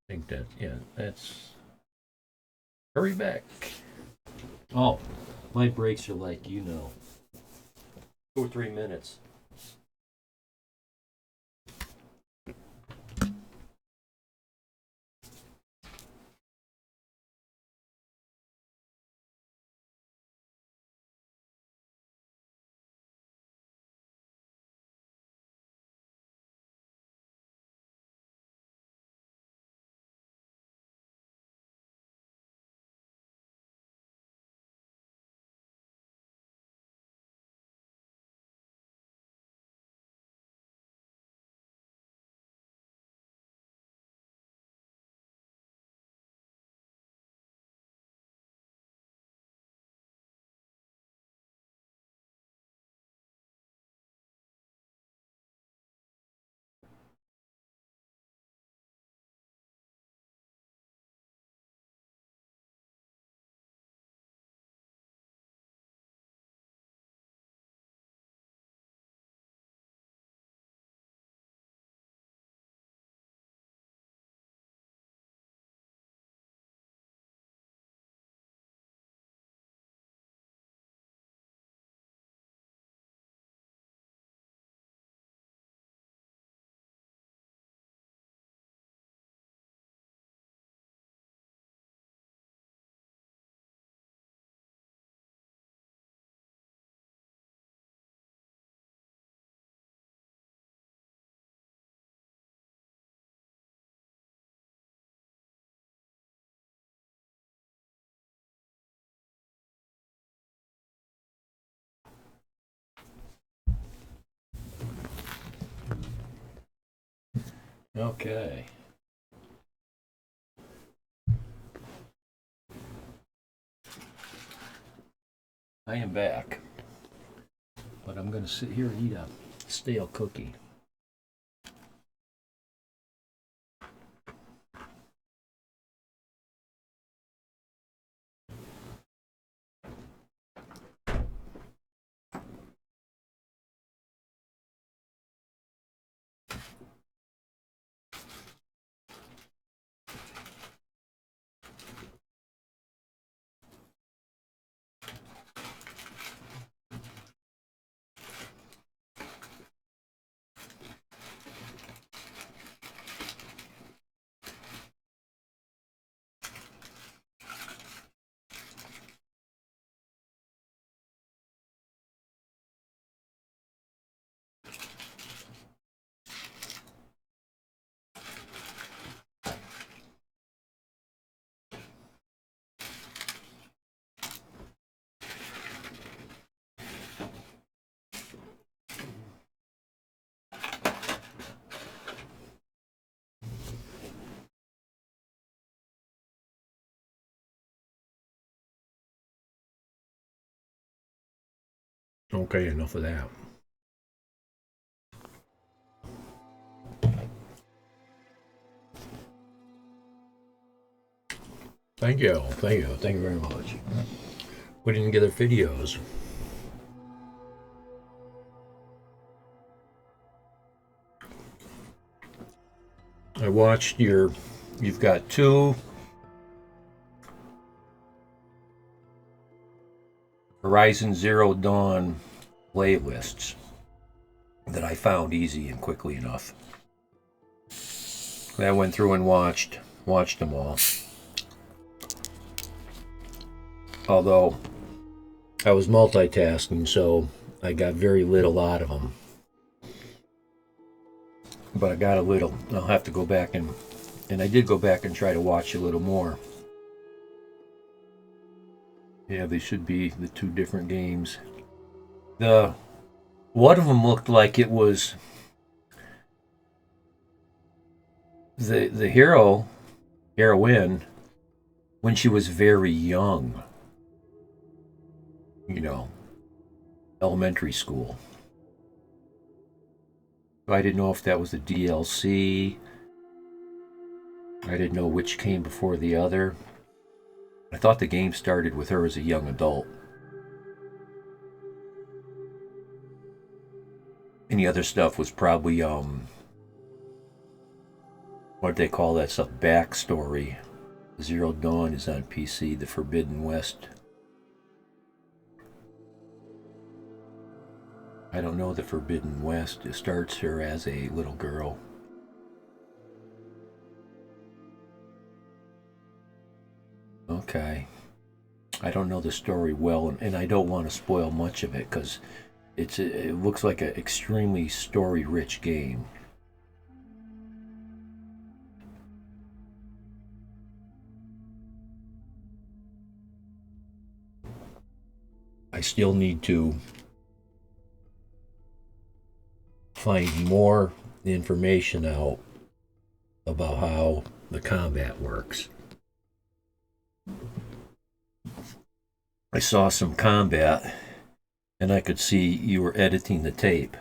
think that, yeah, that's. Hurry back. Oh, my breaks are like, 2 or 3 minutes. Okay. I am back, but I'm going to sit here and eat a stale cookie. Okay, enough of that. Thank you, thank you, thank you very much. Putting together videos. I watched your. You've got two Horizon Zero Dawn playlists that I found easy and quickly enough. I went through and watched them all. Although I was multitasking, so I got very little out of them. But I got a little. I'll have to go back and I did go back and try to watch a little more. Yeah, they should be the two different games. The one of them looked like it was the heroine when she was very young. You know, elementary school. I didn't know if that was the DLC. I didn't know which came before the other. I thought the game started with her as a young adult. Any other stuff was probably what they call that stuff, backstory. Zero Dawn is on PC, The Forbidden West. I don't know the Forbidden West. It starts her as a little girl. Okay. I don't know the story well, and I don't want to spoil much of it because it looks like an extremely story-rich game. I still need to find more information out about how the combat works. I saw some combat, and I could see you were editing the tape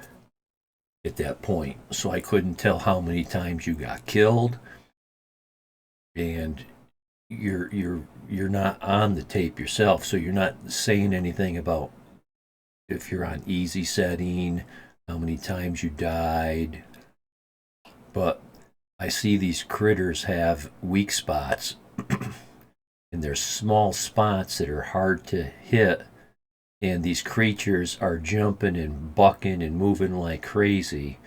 at that point, so I couldn't tell how many times you got killed, and you're not on the tape yourself, so you're not saying anything about if you're on easy setting, how many times you died. But I see these critters have weak spots, and there's small spots that are hard to hit, and these creatures are jumping and bucking and moving like crazy.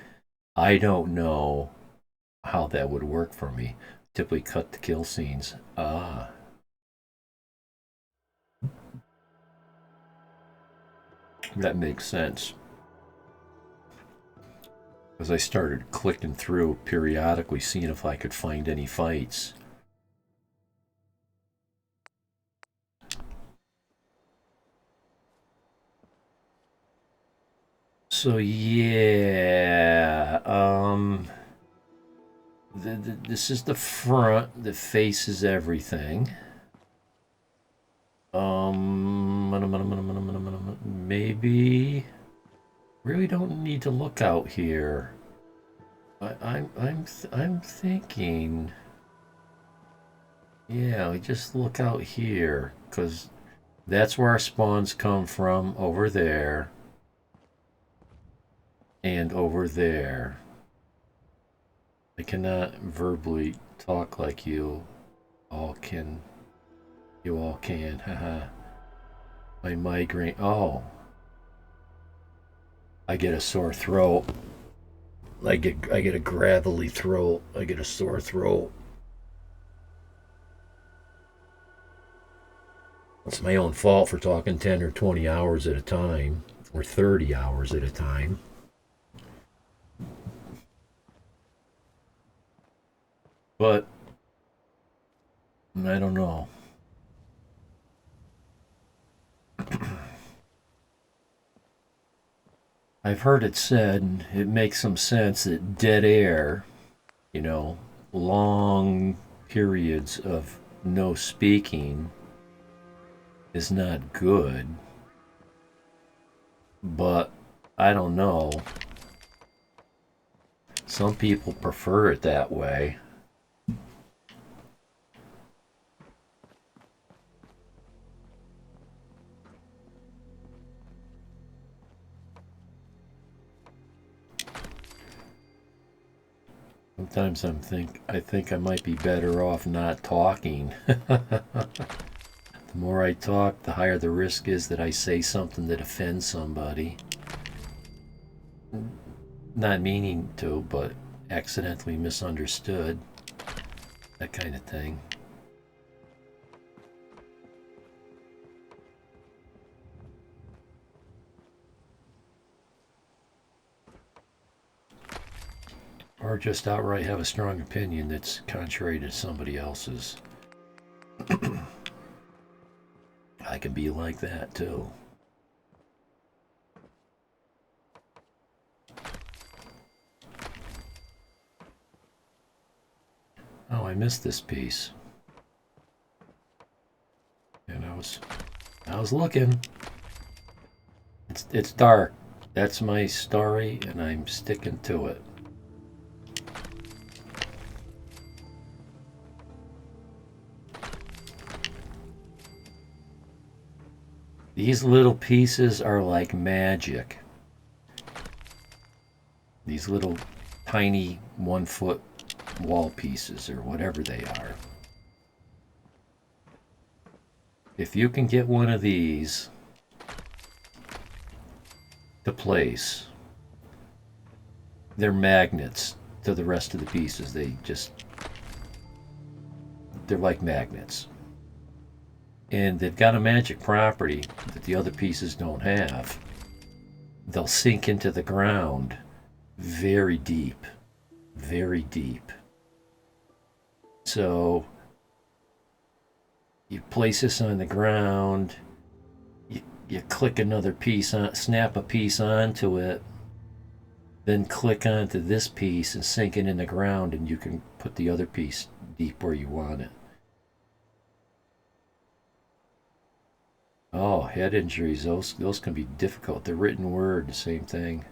I don't know how that would work for me. Typically cut the kill scenes. That makes sense. As I started clicking through periodically, seeing if I could find any fights. So yeah, this is the front that faces everything. Maybe really don't need to look out here. I'm thinking. Yeah, we just look out here because that's where our spawns come from. Over there. And over there. I cannot verbally talk like you all can. You all can, haha. My migraine. Oh. I get a sore throat. I get a gravelly throat. I get a sore throat. It's my own fault for talking 10 or 20 hours at a time, or 30 hours at a time. But I don't know. I've heard it said, and it makes some sense, that dead air, long periods of no speaking is not good. But I don't know. Some people prefer it that way. Sometimes I think I might be better off not talking. The more I talk, the higher the risk is that I say something that offends somebody. Not meaning to, but accidentally misunderstood. That kind of thing. Or just outright have a strong opinion that's contrary to somebody else's. I can be like that too. Oh, I missed this piece. And I was looking. It's dark. That's my story, and I'm sticking to it. These little pieces are like magic. These little tiny 1 foot wall pieces or whatever they are. If you can get one of these to place, they're magnets to the rest of the pieces. They're like magnets. And they've got a magic property that the other pieces don't have. They'll sink into the ground very deep, very deep. So you place this on the ground, you click another piece on, snap a piece onto it, then click onto this piece and sink it in the ground, and you can put the other piece deep where you want it. Oh, head injuries, those can be difficult. The written word, the same thing.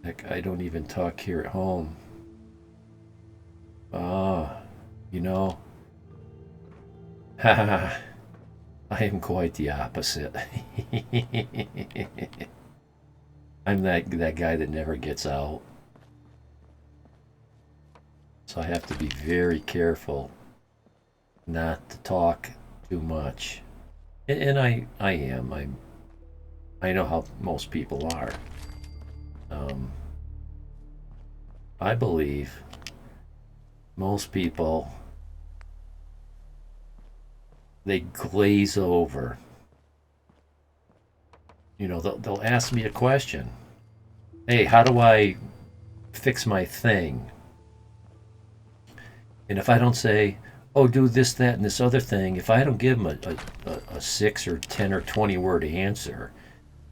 Heck, I don't even talk here at home. You know, I am quite the opposite. I'm that guy that never gets out. So I have to be very careful not to talk too much. And I am. I know how most people are. I believe most people, they glaze over. You know, they'll ask me a question. Hey, how do I fix my thing? And if I don't say, oh, do this, that, and this other thing, if I don't give them a 6 or 10 or 20 word answer,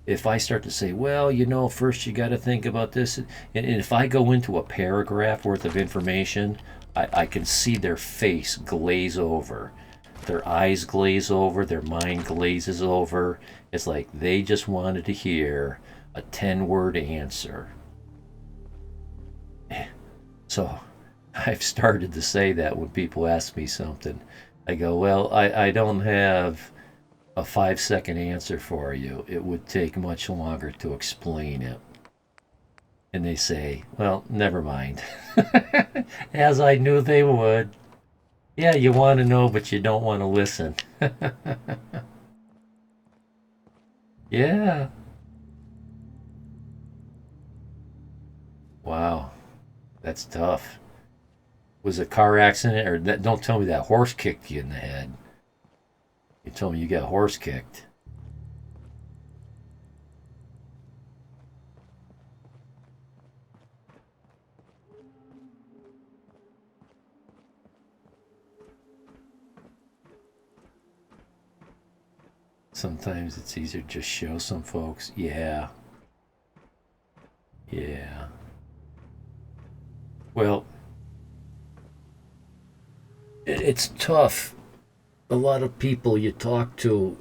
if I start to say, well, you know, first you got to think about this, and if I go into a paragraph worth of information, I can see their face glaze over. Their eyes glaze over, their mind glazes over. It's like they just wanted to hear a 10-word answer. So I've started to say that when people ask me something. I go, well, I don't have a 5-second answer for you. It would take much longer to explain it. And they say, well, never mind. As I knew they would. Yeah, you want to know, but you don't want to listen. Yeah. Wow. That's tough. Was it a car accident, or that? Don't tell me that horse kicked you in the head. You told me you got horse kicked. Sometimes it's easier to just show some folks. Yeah. Yeah. Well, it's tough. A lot of people you talk to,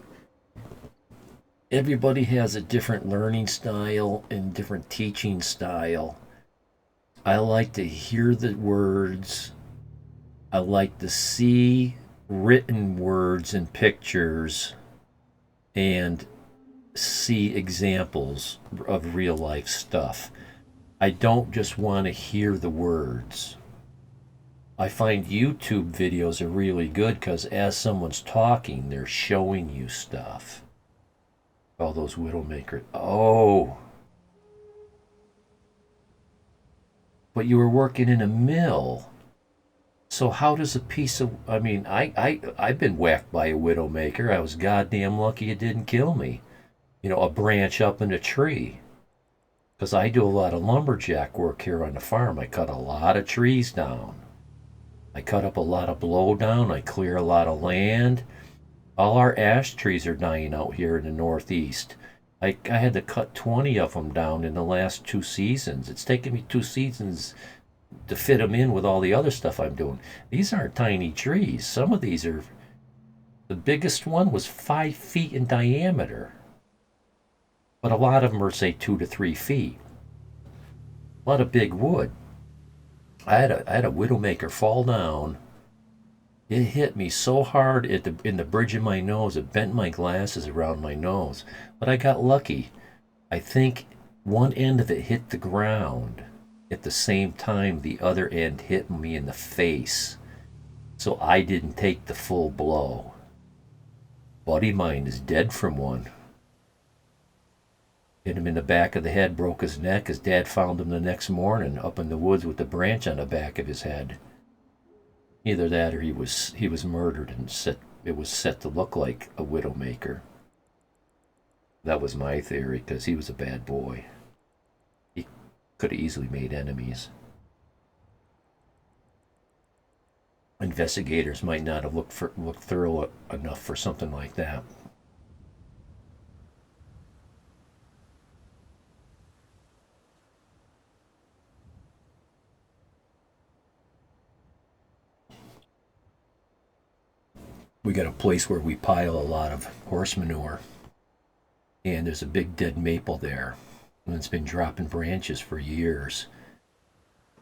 everybody has a different learning style and different teaching style. I like to hear the words. I like to see written words and pictures and see examples of real life stuff. I don't just want to hear the words. I find YouTube videos are really good because as someone's talking, they're showing you stuff. All those Widowmaker. Oh. But you were working in a mill. So how does a piece of... I mean, I've been whacked by a Widowmaker. I was goddamn lucky it didn't kill me. You know, a branch up in a tree. Because I do a lot of lumberjack work here on the farm. I cut a lot of trees down. I cut up a lot of blowdown. I clear a lot of land. All our ash trees are dying out here in the Northeast. I had to cut 20 of them down in the last 2 seasons. It's taken me 2 seasons to fit them in with all the other stuff I'm doing. These aren't tiny trees. Some of these are... The biggest one was 5 feet in diameter. But a lot of them are, say, 2 to 3 feet. A lot of big wood. I had a Widowmaker fall down. It hit me so hard in the bridge of my nose, it bent my glasses around my nose. But I got lucky. I think one end of it hit the ground, At the same time, the other end hit me in the face, so I didn't take the full blow. Buddy of mine is dead from one. Hit him in the back of the head, broke his neck. His dad found him the next morning up in the woods with a branch on the back of his head. Either that or he was murdered and it was set to look like a widowmaker. That was my theory, because he was a bad boy. He could have easily made enemies. Investigators might not have looked thorough enough for something like that. We got a place where we pile a lot of horse manure, and there's a big dead maple there, and it's been dropping branches for years.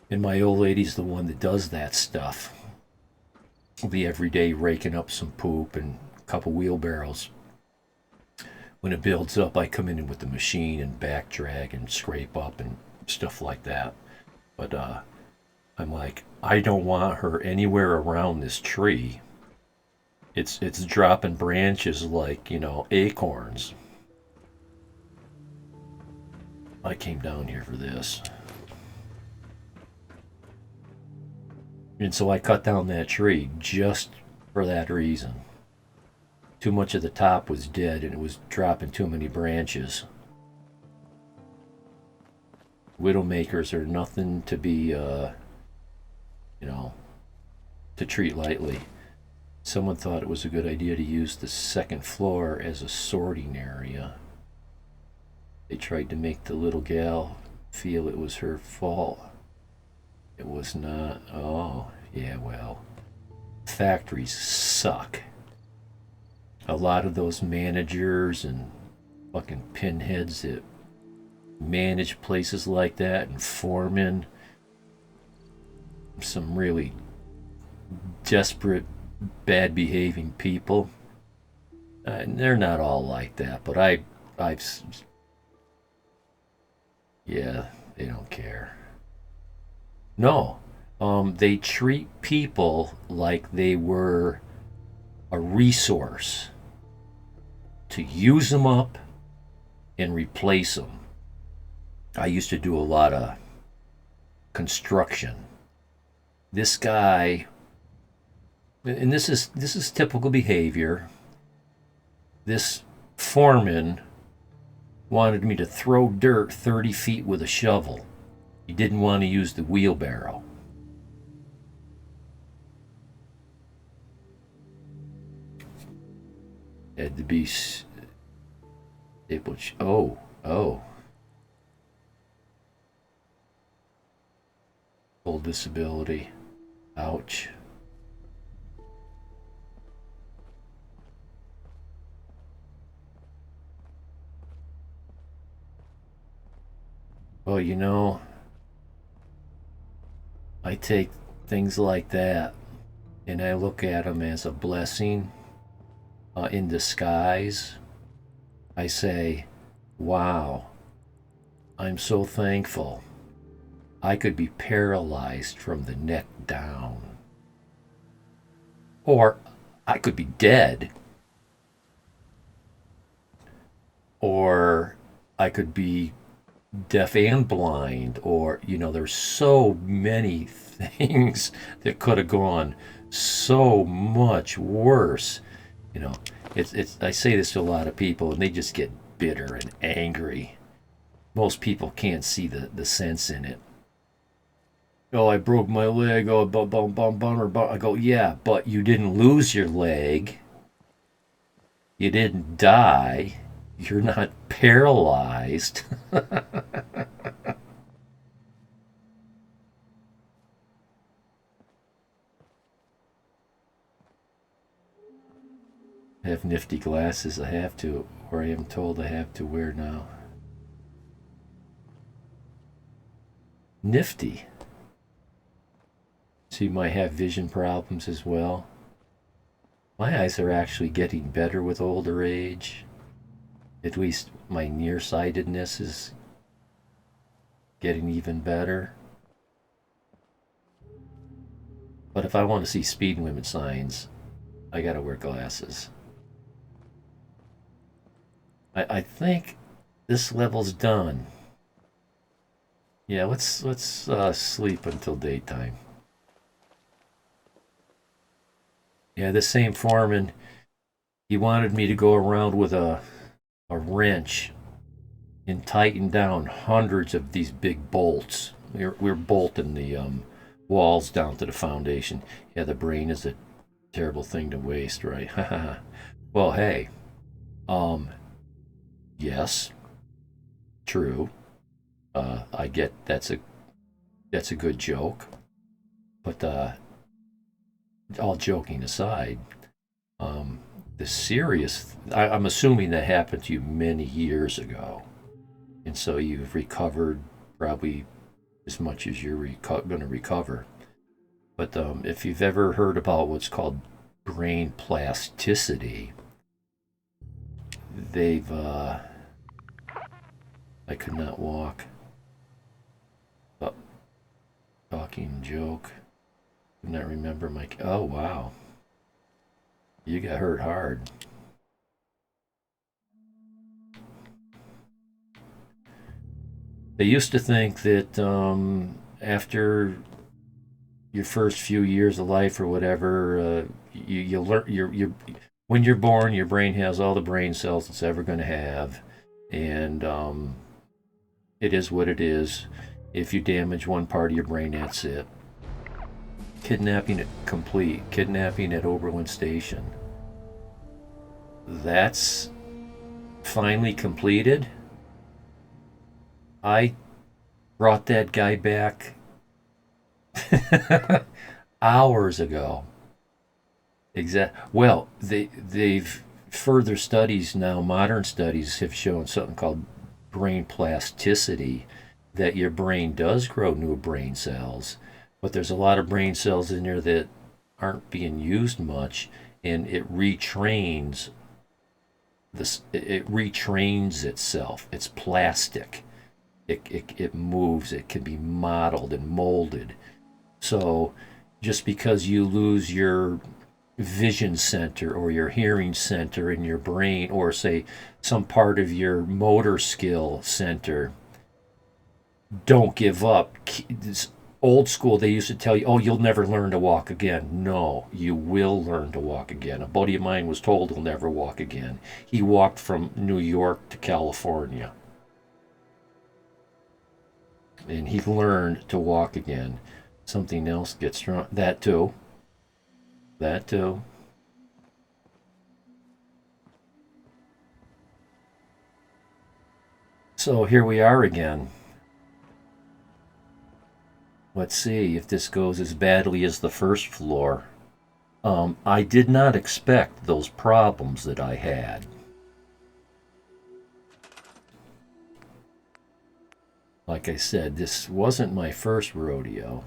And my old lady's the one that does that stuff. We'll be every day raking up some poop and a couple wheelbarrows. When it builds up, I come in with the machine and back drag and scrape up and stuff like that. But I'm like, I don't want her anywhere around this tree. It's dropping branches like, acorns. I came down here for this. And so I cut down that tree just for that reason. Too much of the top was dead and it was dropping too many branches. Widowmakers are nothing to be, to treat lightly. Someone thought it was a good idea to use the second floor as a sorting area. They tried to make the little gal feel it was her fault. It was not. Oh, yeah, well. Factories suck. A lot of those managers and fucking pinheads that manage places like that and foremen, some really desperate, bad behaving people. They're not all like that, but yeah, they don't care. No, they treat people like they were a resource to use them up and replace them. I used to do a lot of construction. This guy, and this is typical behavior. This foreman wanted me to throw dirt 30 feet with a shovel. He didn't want to use the wheelbarrow. Had to be able to, oh. Full disability. Ouch. Well, I take things like that and I look at them as a blessing in disguise. I say, wow, I'm so thankful. I could be paralyzed from the neck down. Or I could be dead. Or I could be deaf and blind. Or, there's so many things that could have gone so much worse. I say this to a lot of people and they just get bitter and angry. Most people can't see the sense in it. Oh, I broke my leg. Oh, bummer. I go, yeah, but you didn't lose your leg. You didn't die. You're not paralyzed. I have nifty glasses I have to, or I am told I have to wear now. Nifty. So you might have vision problems as well. My eyes are actually getting better with older age. At least my nearsightedness is getting even better. But if I want to see speed limit signs, I gotta wear glasses. I think this level's done. Yeah, let's sleep until daytime. Yeah, this same foreman, he wanted me to go around with a wrench and tighten down hundreds of these big bolts. We're bolting the walls down to the foundation. Yeah, the brain is a terrible thing to waste, right? Well, hey, um, yes, true. I get that's a good joke, but all joking aside, um, the serious. I'm assuming that happened to you many years ago, and so you've recovered probably as much as you're going to recover. But if you've ever heard about what's called brain plasticity, they've I could not walk. But talking joke. Could not remember my. Oh wow, you got hurt hard. They used to think that after your first few years of life or whatever, you learn you when you're born, your brain has all the brain cells it's ever going to have, and it is what it is. If you damage one part of your brain, that's it. Kidnapping it complete. Kidnapping at Oberlin Station. That's finally completed. I brought that guy back hours ago. Well, they've further studies now. Modern studies have shown something called brain plasticity, that your brain does grow new brain cells, but there's a lot of brain cells in there that aren't being used much, and it retrains this. It retrains itself. It's plastic. It moves. It can be modeled and molded. So just because you lose your vision center or your hearing center in your brain, or say some part of your motor skill center, don't give up. This old school, they used to tell you, oh, you'll never learn to walk again. No, you will learn to walk again. A buddy of mine was told he'll never walk again. He walked from New York to California, and he learned to walk again. Something else gets wrong. That too. That too. So here we are again. Let's see if this goes as badly as the first floor. I did not expect those problems that I had. Like I said, this wasn't my first rodeo.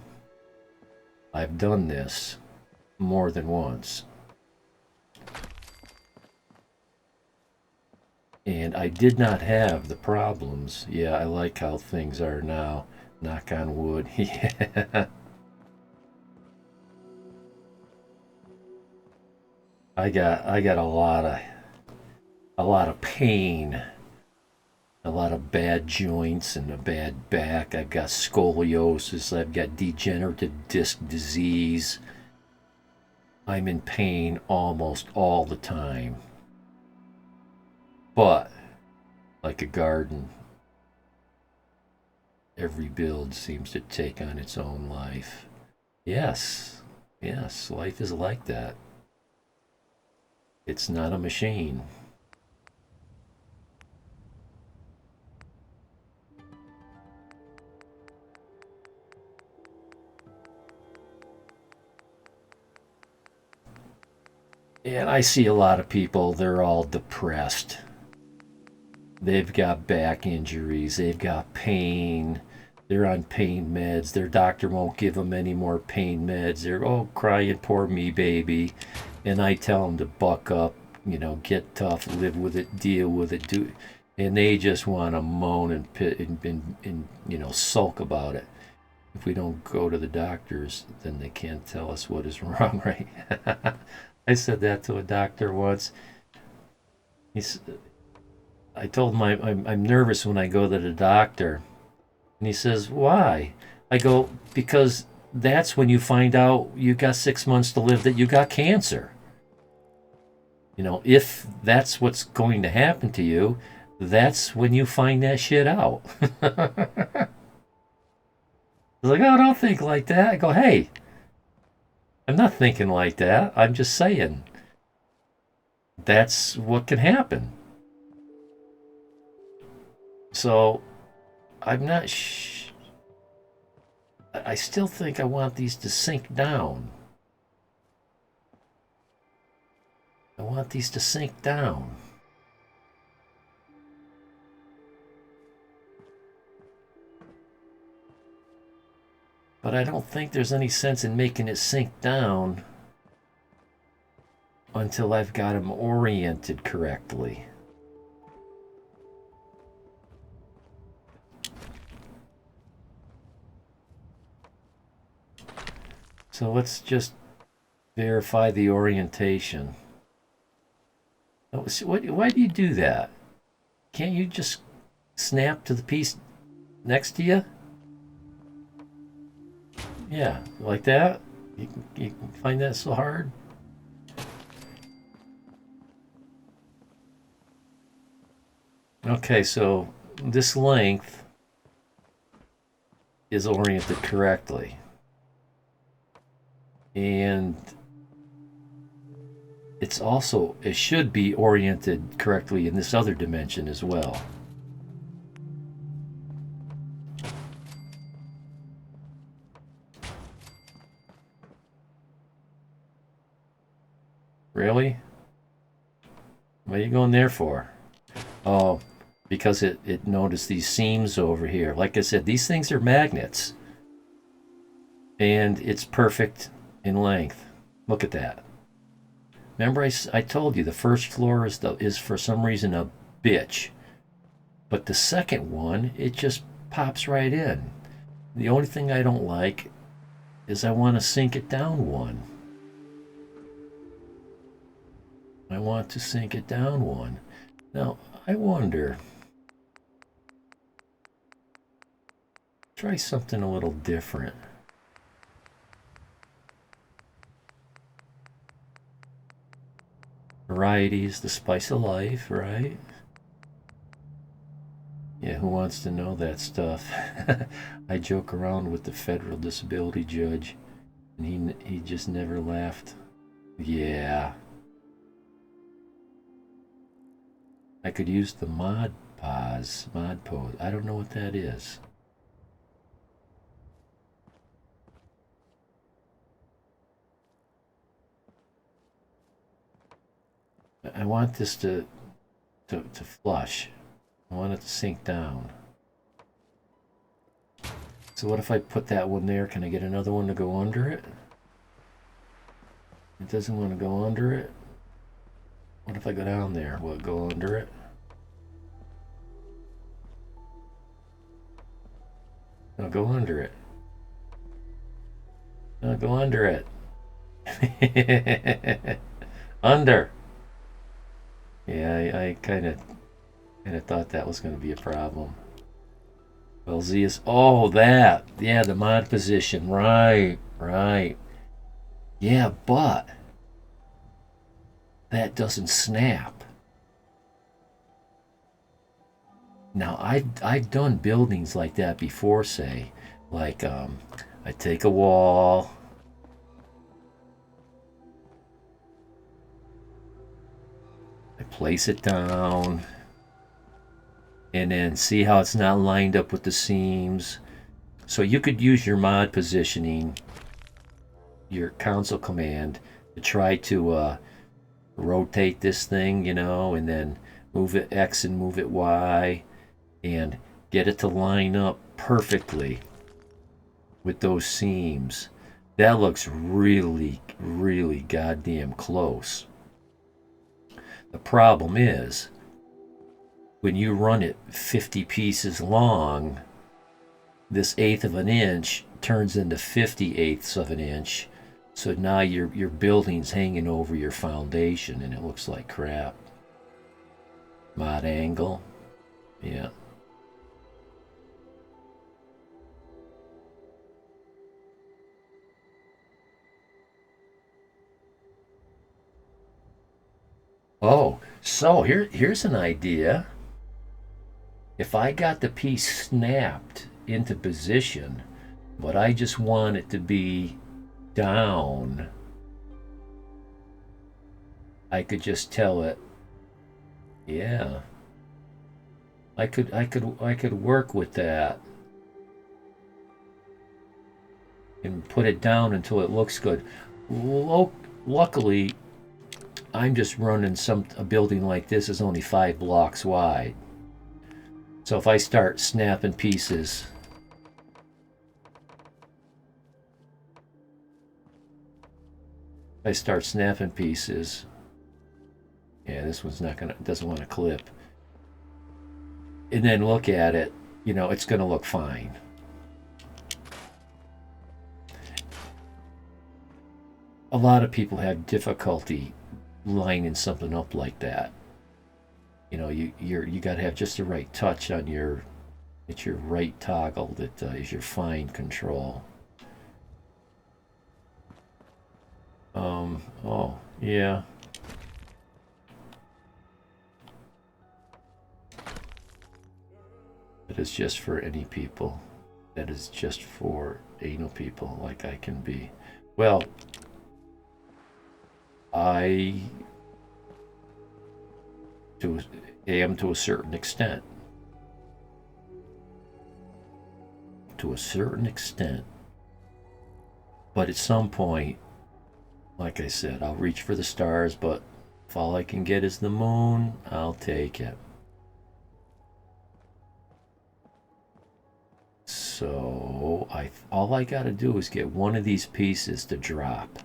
I've done this more than once. And I did not have the problems. Yeah, I like how things are now. Knock on wood. Yeah. I got a lot of pain, a lot of bad joints and a bad back. I've got scoliosis. I've got degenerative disc disease. I'm in pain almost all the time. But like a garden, every build seems to take on its own life. Yes, yes, life is like that. It's not a machine. And I see a lot of people, they're all depressed. They've got back injuries, they've got pain, they're on pain meds, their doctor won't give them any more pain meds. They're, oh, crying, poor me, baby. And I tell them to buck up, get tough, live with it, deal with it, do. And they just want to moan and sulk about it. if we don't go to the doctors, then they can't tell us what is wrong, right? I said that to a doctor once. He's, I told him I'm nervous when I go to the doctor. And he says, why? I go, because that's when you find out you got 6 months to live that you got cancer. If that's what's going to happen to you, that's when you find that shit out. He's like, oh, don't think like that. I go, hey, I'm not thinking like that. I'm just saying that's what can happen. So I'm not. I still think I want these to sink down. I want these to sink down. But I don't think there's any sense in making it sink down until I've got them oriented correctly. So let's just verify the orientation. Why do you do that? Can't you just snap to the piece next to you? Yeah, like that? You can find that so hard? Okay, so this length is oriented correctly. And it should be oriented correctly in this other dimension as well. Really? What are you going there for? Oh, because it noticed these seams over here. Like I said, these things are magnets. And it's perfect in length. Look at that. Remember I told you the first floor is for some reason a bitch. But the second one, it just pops right in. The only thing I don't like is I want to sink it down one. I want to sink it down one. Now, I wonder. Try something a little different. Variety is the spice of life, right? Yeah, who wants to know that stuff? I joke around with the federal disability judge, and he just never laughed. Yeah. I could use the mod pose. I don't know what that is. I want this to flush. I want it to sink down. So what if I put that one there? Can I get another one to go under it? It doesn't want to go under it. What if I go down there? Will it go under it? No, go under it. No, go under it. Under. Yeah, I kind of thought that was going to be a problem. Well, Z is... Oh, that. Yeah, the mod position. Right. Yeah, but that doesn't snap. Now, I've done buildings like that before, say. Like, I take a wall... I place it down, and then see how it's not lined up with the seams. So you could use your mod positioning, your console command, to try to rotate this thing, and then move it X and move it Y, and get it to line up perfectly with those seams. That looks really, really goddamn close. The problem is, when you run it 50 pieces long, this 1/8 of an inch turns into 50/8 of an inch. So now your building's hanging over your foundation and it looks like crap. Mod angle. Yeah. Oh, so here's an idea. If I got the piece snapped into position, but I just want it to be down, I could just tell it, yeah. I could work with that and put it down until it looks good. Luckily, I'm just running a building like this is only 5 blocks wide. So if I start snapping pieces, yeah, this one's doesn't want to clip. And then look at it, it's gonna look fine. A lot of people have difficulty lining something up like that. You got to have just the right touch on your right toggle that is your fine control. Oh yeah. That is just for any people. That is just for anal people like I can be. Well, I am to a certain extent. To a certain extent. But at some point, like I said, I'll reach for the stars, but if all I can get is the moon, I'll take it. So all I gotta do is get one of these pieces to drop.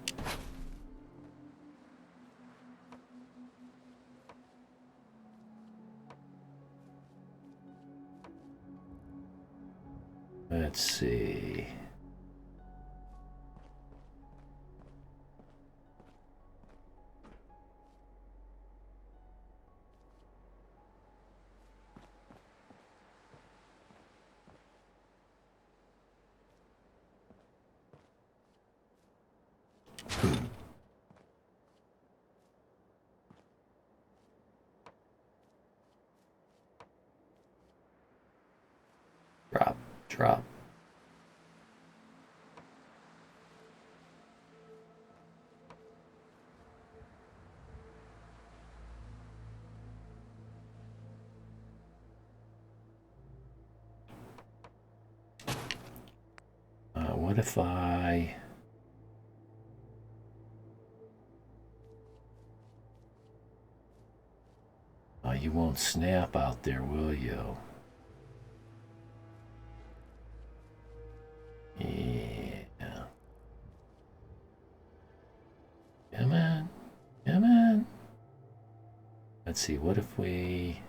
Let's see. Drop. What if I... you won't snap out there, will you? Yeah. Come on. Come on. Let's see, what if we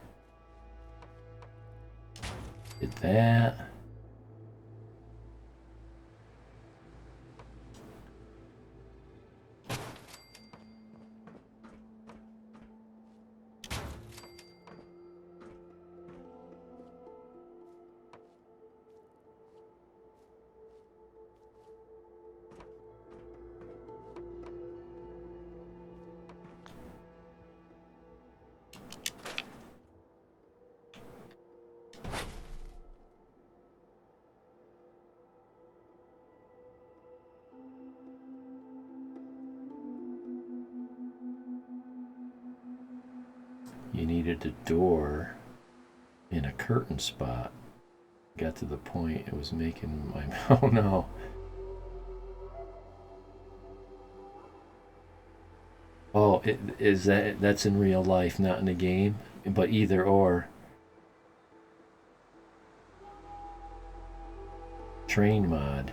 did that? You needed a door in a curtain spot. Got to the point it was making my... Oh no. Oh, that's in real life, not in the game? But either or. Train mod.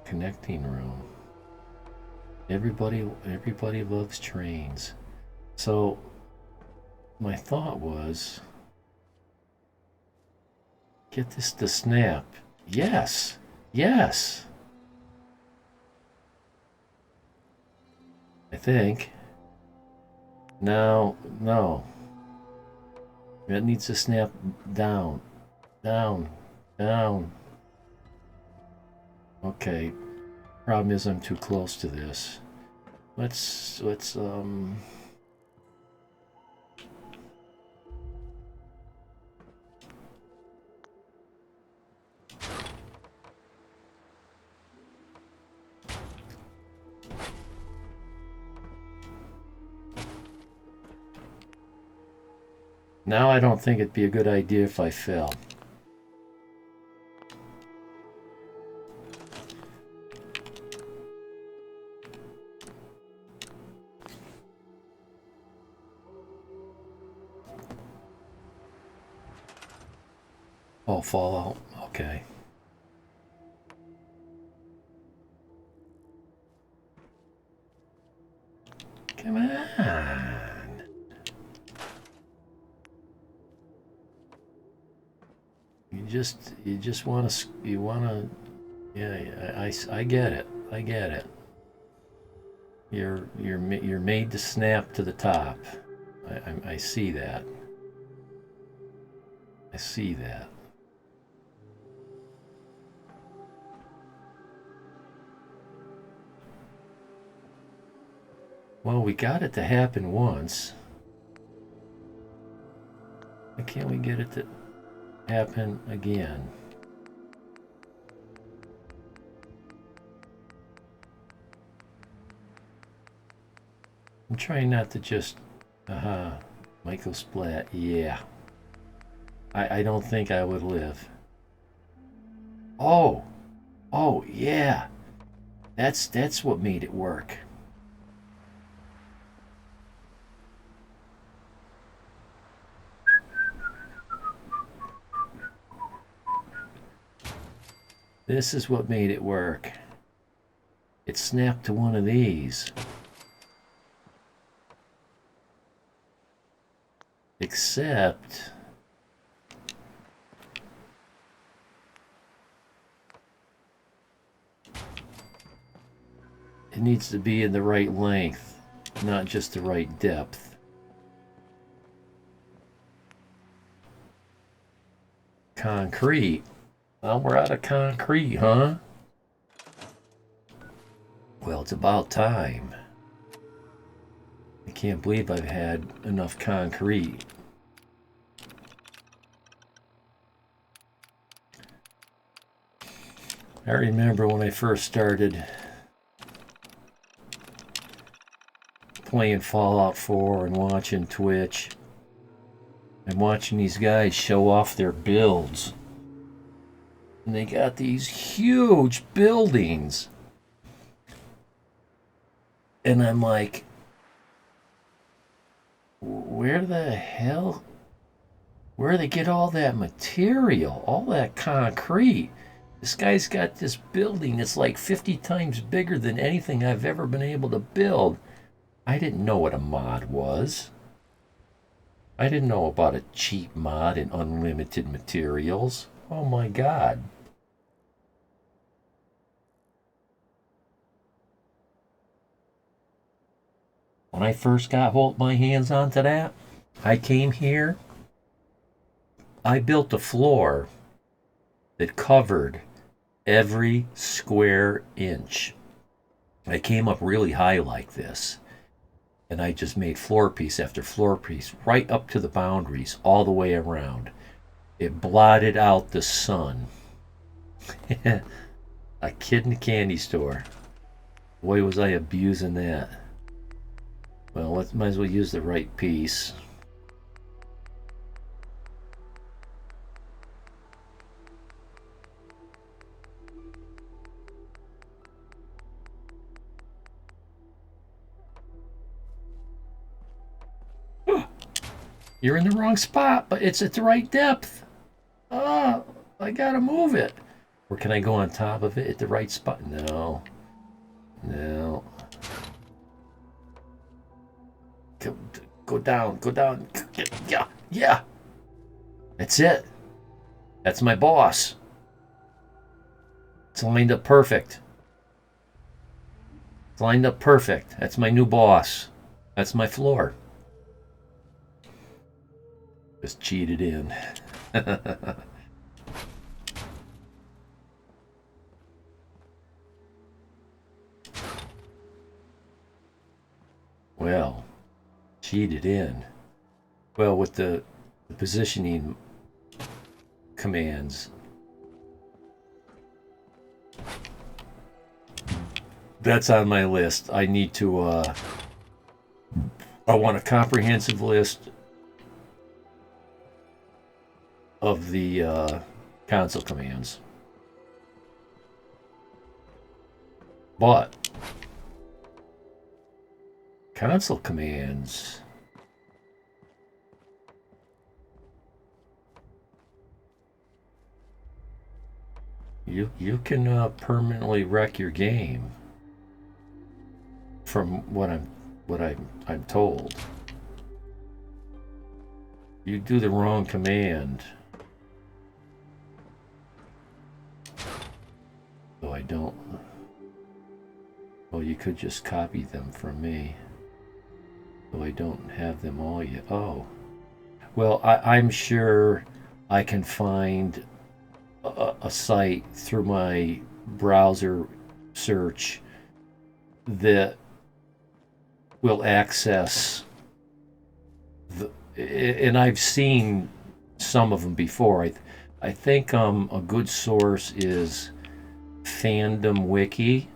Connecting room. Everybody loves trains. So my thought was, Get this to snap. Yes. Yes. I think. No. It needs to snap down. Down. Okay. Problem is I'm too close to this. Let's now I don't think it'd be a good idea if I fell. Oh, fall out. Okay. Come on. You just want to, yeah, I get it. I get it. You're made to snap to the top. I see that. I see that. Well, we got it to happen once. Why can't we get it to happen again? I'm trying not to just, Michael Splat, yeah. I don't think I would live. Oh, yeah. That's what made it work. This is what made it work. It snapped to one of these. Except it needs to be in the right length, not just the right depth. Concrete. Well, we're out of concrete, huh? Well, it's about time. I can't believe I've had enough concrete. I remember when I first started playing Fallout 4 and watching Twitch and watching these guys show off their builds. And they got these huge buildings. And I'm like, where do they get all that material, all that concrete? This guy's got this building that's like 50 times bigger than anything I've ever been able to build. I didn't know what a mod was. I didn't know about a cheap mod and unlimited materials. Oh my God. When I first got my hands onto that, I came here, I built a floor that covered every square inch. I came up really high like this, and I just made floor piece after floor piece right up to the boundaries all the way around. It blotted out the sun. A kid in a candy store. Boy, was I abusing that. Well, might as well use the right piece. You're in the wrong spot, but it's at the right depth. I gotta move it. Or can I go on top of it at the right spot? No. Go down. Yeah. That's it. That's my boss. It's lined up perfect. It's lined up perfect. That's my new boss. That's my floor. Just cheated in. Well, cheated in. Well, with the positioning commands, that's on my list. I need to, I want a comprehensive list of the console commands. But console commands, you can permanently wreck your game, from what I'm told. You do the wrong command. So I don't. Well, you could just copy them from me. So I don't have them all yet. Oh. Well, I'm sure I can find a site through my browser search that will access the, and I've seen some of them before. I think a good source is Fandom Wiki.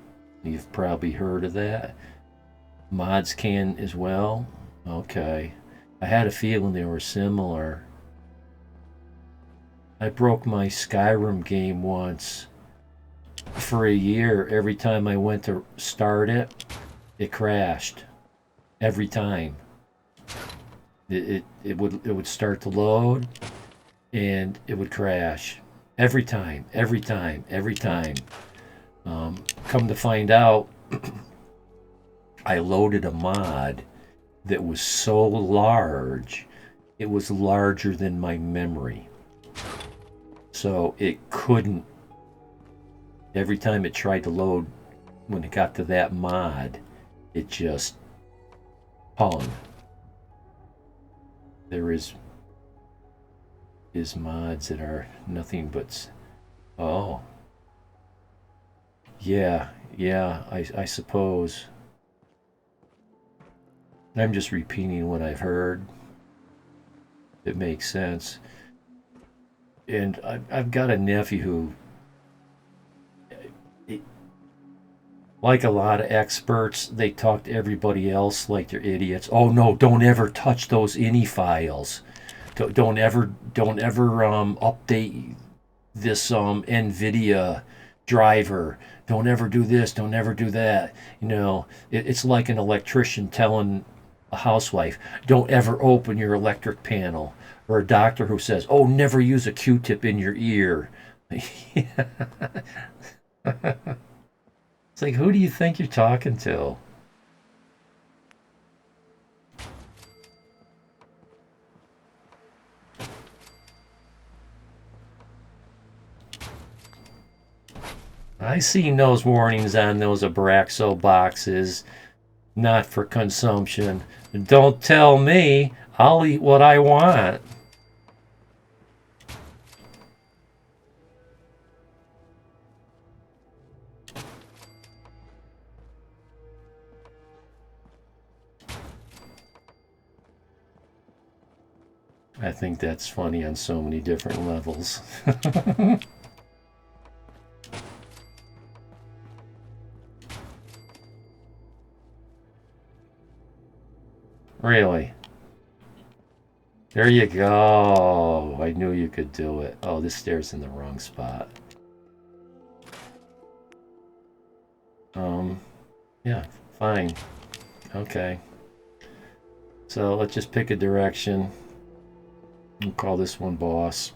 You've probably heard of that. Mods can as well. Okay. I had a feeling they were similar. I broke my Skyrim game once for a year. Every time I went to start it, it crashed. Every time. It would start to load and it would crash. Every time. Come to find out, I loaded a mod that was so large, it was larger than my memory. So it couldn't, every time it tried to load, when it got to that mod, it just hung. There is mods that are nothing but, oh. Yeah, I suppose. I'm just repeating what I've heard. It makes sense. And I've got a nephew who, like a lot of experts, they talk to everybody else like they're idiots. Oh no, don't ever touch those INI files. Don't ever update this NVIDIA driver. Don't ever do this, don't ever do that. You know, it's like an electrician telling a housewife, don't ever open your electric panel. Or a doctor who says, oh, never use a Q-tip in your ear. It's like, who do you think you're talking to? I seen those warnings on those Abraxo boxes, not for consumption. Don't tell me, I'll eat what I want. I think that's funny on so many different levels. Really? There you go. I knew you could do it. Oh, this stair's in the wrong spot. Yeah, fine. Okay. So let's just pick a direction. We'll call this one boss.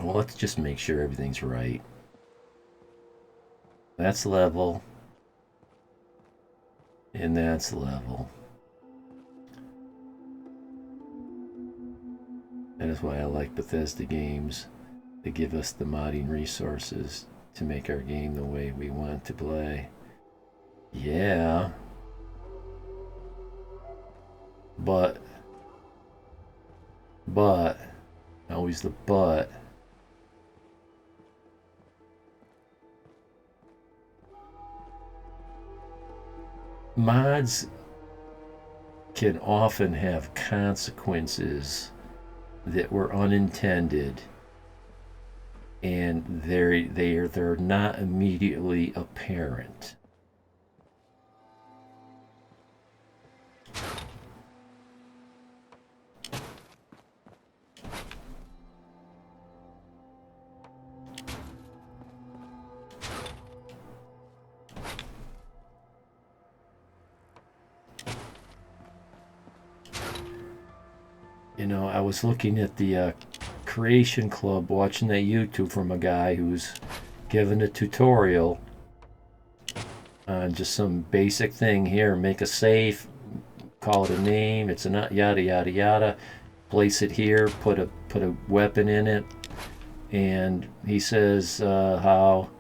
Well, let's just make sure everything's right. That's level. And that's level. That is why I like Bethesda games. They give us the modding resources to make our game the way we want to play. Yeah. But, always the but. Mods can often have consequences that were unintended, and they're not immediately apparent. You know, I was looking at the Creation Club, watching that YouTube from a guy who's giving a tutorial on just some basic thing here. Make a safe, call it a name, it's a not yada yada yada. Place it here, put a weapon in it, and he says how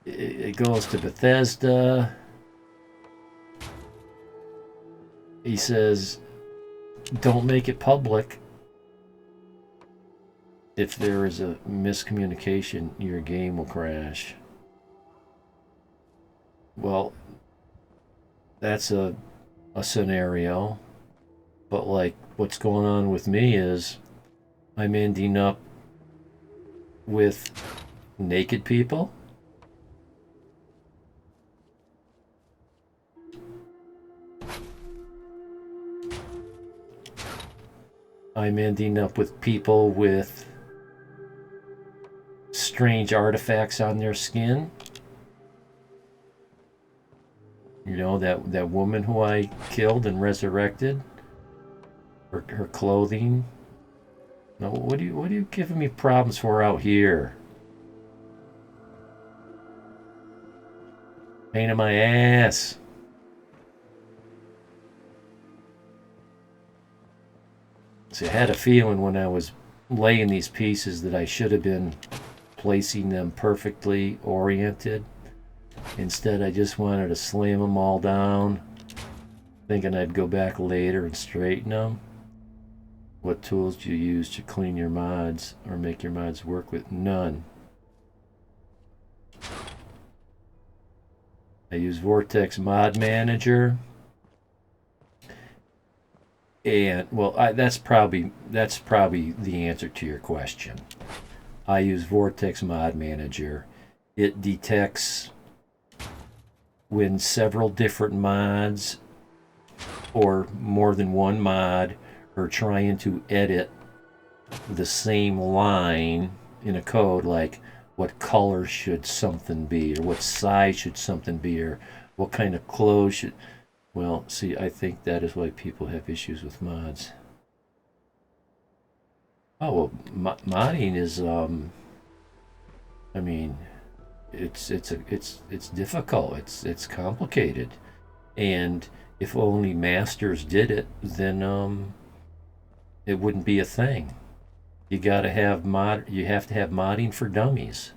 it goes to Bethesda. He says, don't make it public. If there is a miscommunication, your game will crash. Well, that's a scenario. But like what's going on with me is I'm ending up with naked people. I'm ending up with people with strange artifacts on their skin. You know, that woman who I killed and resurrected, her clothing. No, what are you giving me problems for out here? Pain in my ass. See, I had a feeling when I was laying these pieces that I should have been placing them perfectly oriented. Instead, I just wanted to slam them all down, thinking I'd go back later and straighten them. What tools do you use to clean your mods or make your mods work with? None. I use Vortex Mod Manager. And well, that's probably the answer to your question. I use Vortex Mod Manager. It detects when several different mods or more than one mod are trying to edit the same line in a code, like what color should something be, or what size should something be, or what kind of clothes should. Well, see, I think that is why people have issues with mods. Oh well, modding is I mean, it's difficult. It's complicated, and if only masters did it, then it wouldn't be a thing. You gotta have You have to have modding for dummies.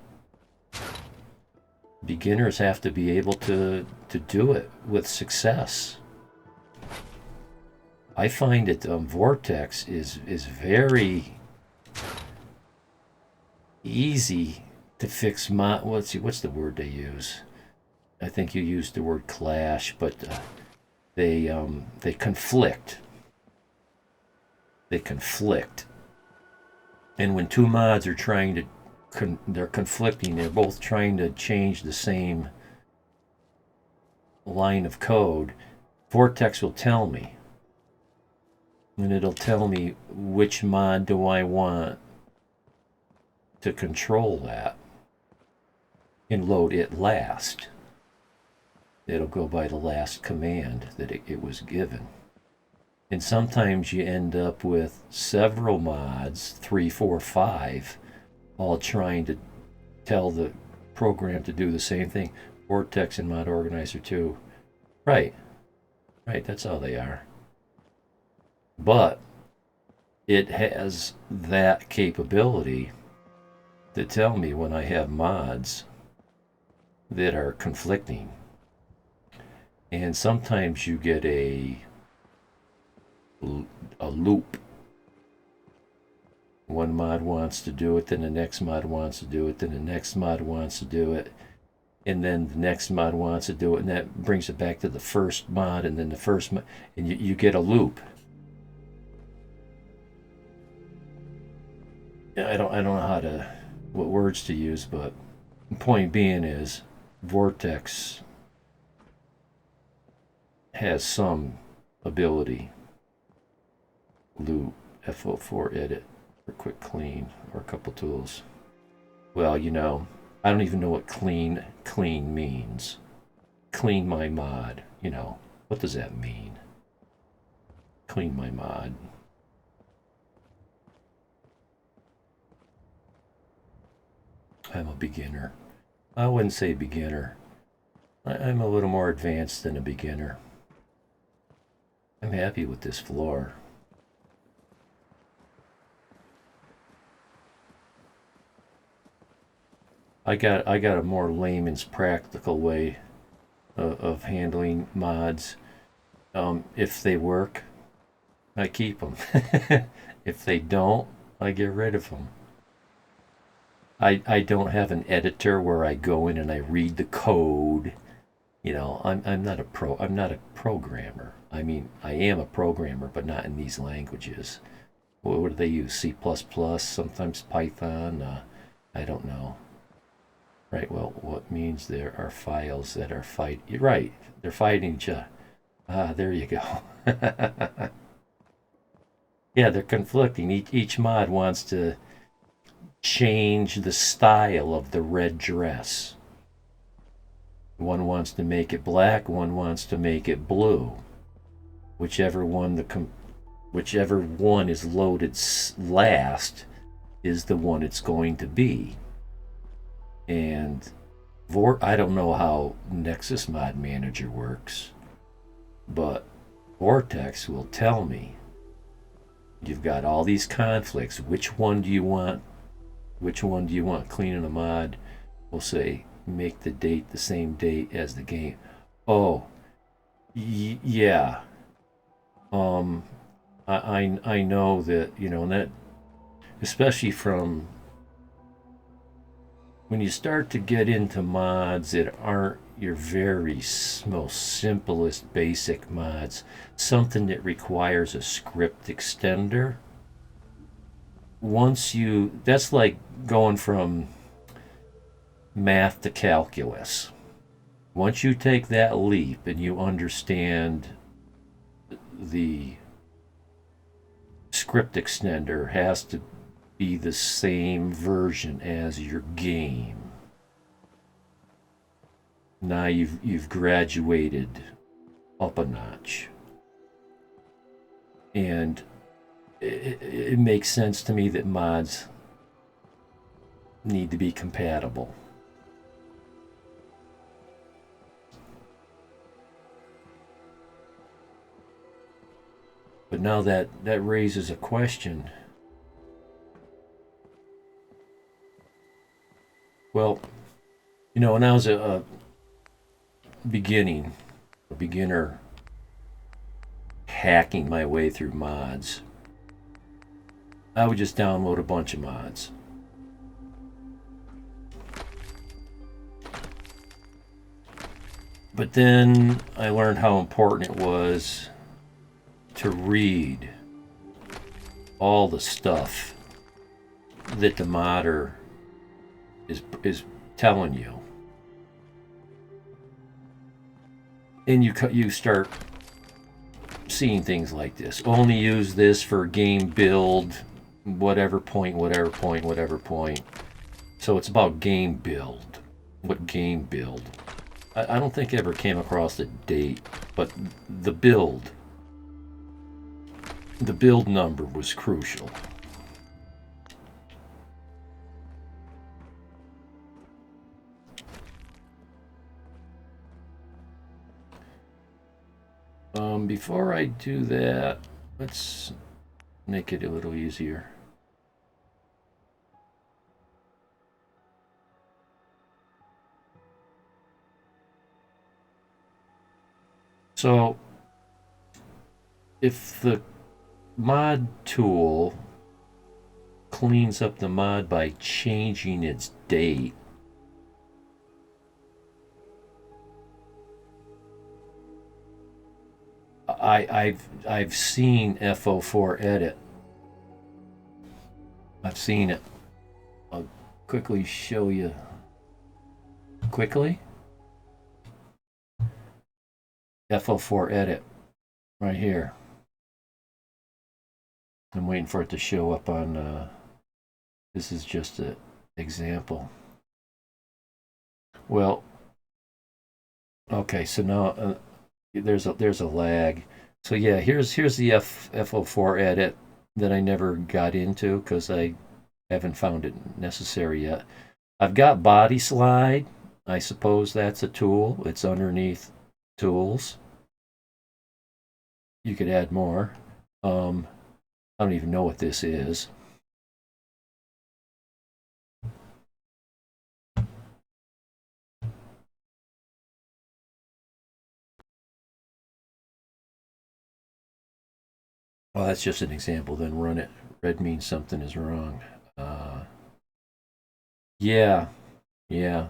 Beginners have to be able to do it with success. I find that Vortex is very easy to fix mod. What's the word they use? I think you used the word clash, but they conflict. They conflict, and when two mods are trying to they're conflicting. They're both trying to change the same line of code. Vortex will tell me, and it'll tell me which mod do I want to control that, and load it last. It'll go by the last command that it was given. And sometimes you end up with several mods, 3, 4, 5, all trying to tell the program to do the same thing. Vortex and Mod Organizer too. Right, that's all they are. But it has that capability to tell me when I have mods that are conflicting. And sometimes you get a loop. One mod wants to do it, then the next mod wants to do it, then the next mod wants to do it, and then the next mod wants to do it, and that brings it back to the first mod, and then the first mod, and you get a loop. I don't know what words to use, but the point being is Vortex has some ability. Loop, F04 edit, or quick clean, or a couple tools. Well, I don't even know what clean means. Clean my mod, what does that mean? Clean my mod. I'm a beginner. I wouldn't say beginner. I'm a little more advanced than a beginner. I'm happy with this floor. I got a more layman's practical way of handling mods. If they work, I keep them. If they don't, I get rid of them. I don't have an editor where I go in and I read the code. I'm not a programmer. I mean, I am a programmer, but not in these languages. What do they use? C++, sometimes Python. I don't know. Right. Well, what means there are files that are fight? You're right. They're fighting each other. There you go. Yeah, they're conflicting. Each mod wants to change the style of the red dress. One wants to make it black, one wants to make it blue. Whichever one is loaded last is the one it's going to be. And I don't know how Nexus Mod Manager works, but Vortex will tell me you've got all these conflicts. Which one do you want? Which one do you want cleaning a mod? We'll say make the date the same date as the game. Oh, yeah. I know that, and that, especially from when you start to get into mods that aren't your very most simplest basic mods, something that requires a script extender. That's like going from math to calculus. Once you take that leap and you understand the script extender has to be the same version as your game. Now you've graduated up a notch. And it makes sense to me that mods need to be compatible. But now that raises a question. Well, when I was a beginner hacking my way through mods, I would just download a bunch of mods. But then I learned how important it was to read all the stuff that the modder is telling you. And you start seeing things like this. Only use this for game build, whatever point. So it's about game build. What game build? I don't think I ever came across the date, but the build number was crucial. Before I do that, let's make it a little easier. So if the mod tool cleans up the mod by changing its date, I've seen FO4 edit. I've seen it. I'll quickly show you. Quickly? FO4 edit right here. I'm waiting for it to show up on. This is just an example. Well, okay, so now there's a lag. So yeah, here's the FO4 edit that I never got into because I haven't found it necessary yet. I've got body slide. I suppose that's a tool. It's underneath tools. You could add more. I don't even know what this is. Well, that's just an example. Then run it. Red means something is wrong. Yeah, yeah.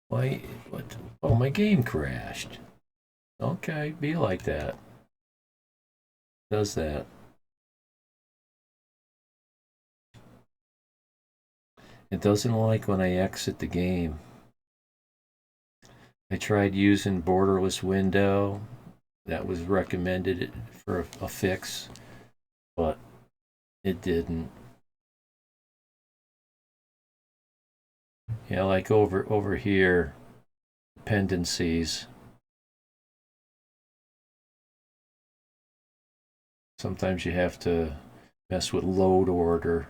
Why? What? Oh, my game crashed. Okay, be like that. Does that? It doesn't like when I exit the game. I tried using borderless window. That was recommended for a fix, but it didn't. Yeah, like over here, dependencies. Sometimes you have to mess with load order.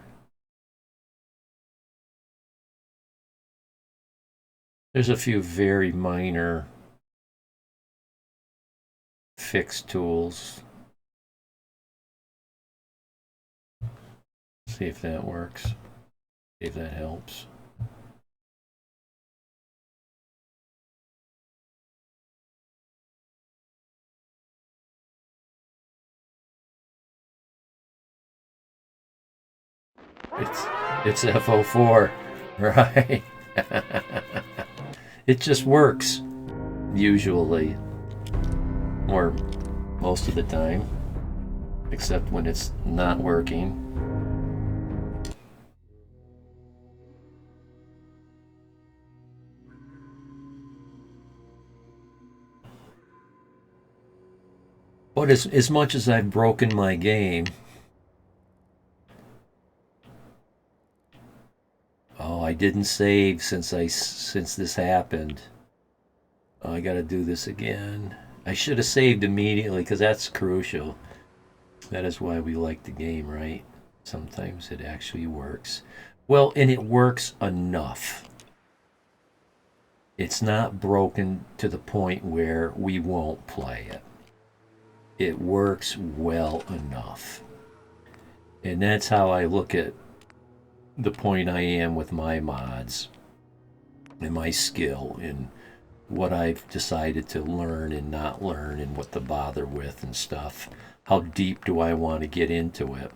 There's a few very minor fix tools. See if that works. See if that helps. It's it's FO4, right? It just works usually, or most of the time, except when it's not working. But as much as I've broken my game, oh, I didn't save since this happened. Oh, I got to do this again. I should have saved immediately because that's crucial. That is why we like the game, right? Sometimes it actually works. Well, and it works enough. It's not broken to the point where we won't play it. It works well enough. And that's how I look at the point I am with my mods and my skill and what I've decided to learn and not learn and what to bother with and stuff. How deep do I want to get into it?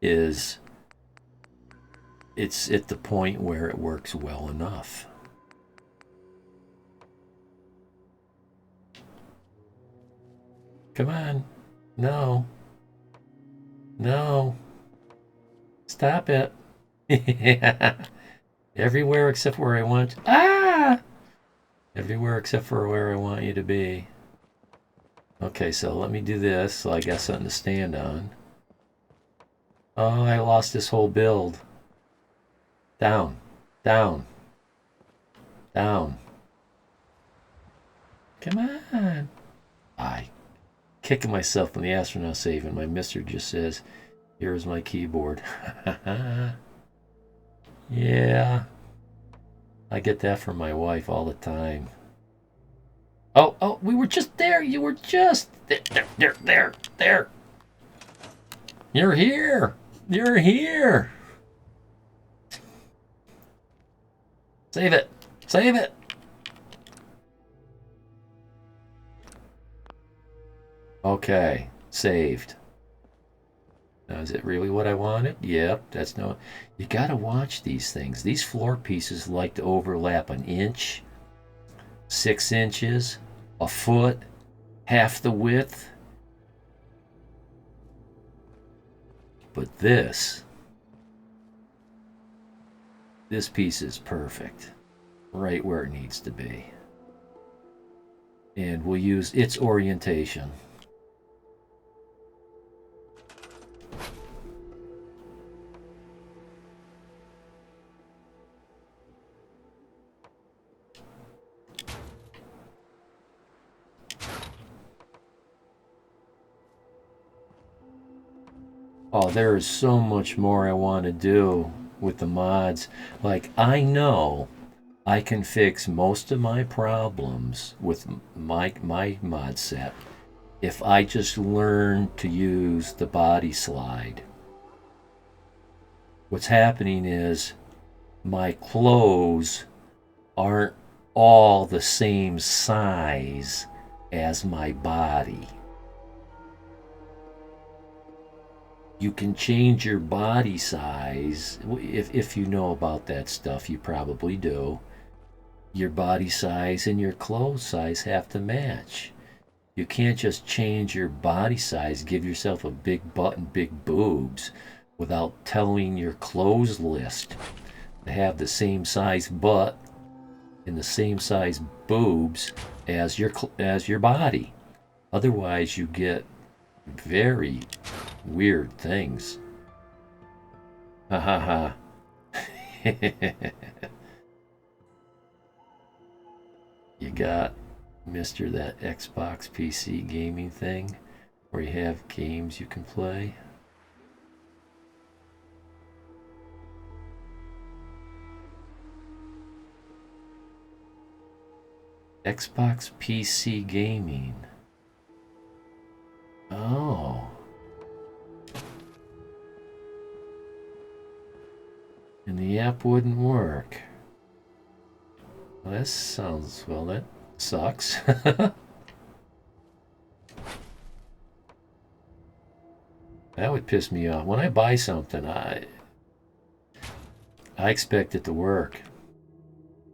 Is it's at the point where it works well enough. Come on. No. No. Stop it. Everywhere except where I want. Ah! Everywhere except for where I want you to be. Okay, so let me do this so I got something to stand on. Oh, I lost this whole build. Down. Down. Down. Come on. I kicking myself in the ass for not saving. My mister just says, Here's my keyboard. Yeah, I get that from my wife all the time. Oh, we were just there. You were just there. You're here. You're here. Save it. Save it. Okay, saved. Now, is it really what I wanted? Yep, that's no. You gotta watch these things. These floor pieces like to overlap an inch, 6 inches, a foot, half the width. But this piece is perfect, right where it needs to be. And we'll use its orientation. Oh, there is so much more I want to do with the mods. Like, I know I can fix most of my problems with my mod set if I just learn to use the body slide. What's happening is my clothes aren't all the same size as my body. You can change your body size. If you know about that stuff, you probably do. Your body size and your clothes size have to match. You can't just change your body size, give yourself a big butt and big boobs without telling your clothes list to have the same size butt and the same size boobs as your body. Otherwise, you get very weird things. Ha ha ha. You got Mr. that Xbox PC gaming thing where you have games you can play. Xbox PC gaming. Oh. And the app wouldn't work. Well, that sounds, well, that sucks. That would piss me off. When I buy something, I expect it to work.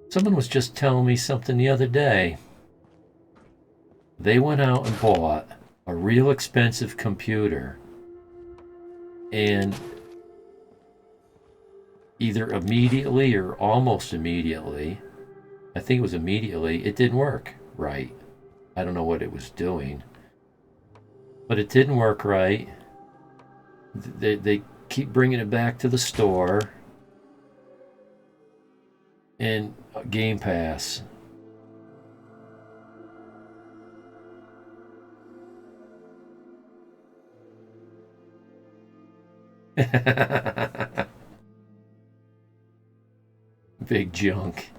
Someone was just telling me something the other day. They went out and bought a real expensive computer, and either immediately or almost immediately, I think it was immediately, it didn't work right. I don't know what it was doing, but it didn't work right. They keep bringing it back to the store, and Game Pass. Big junk.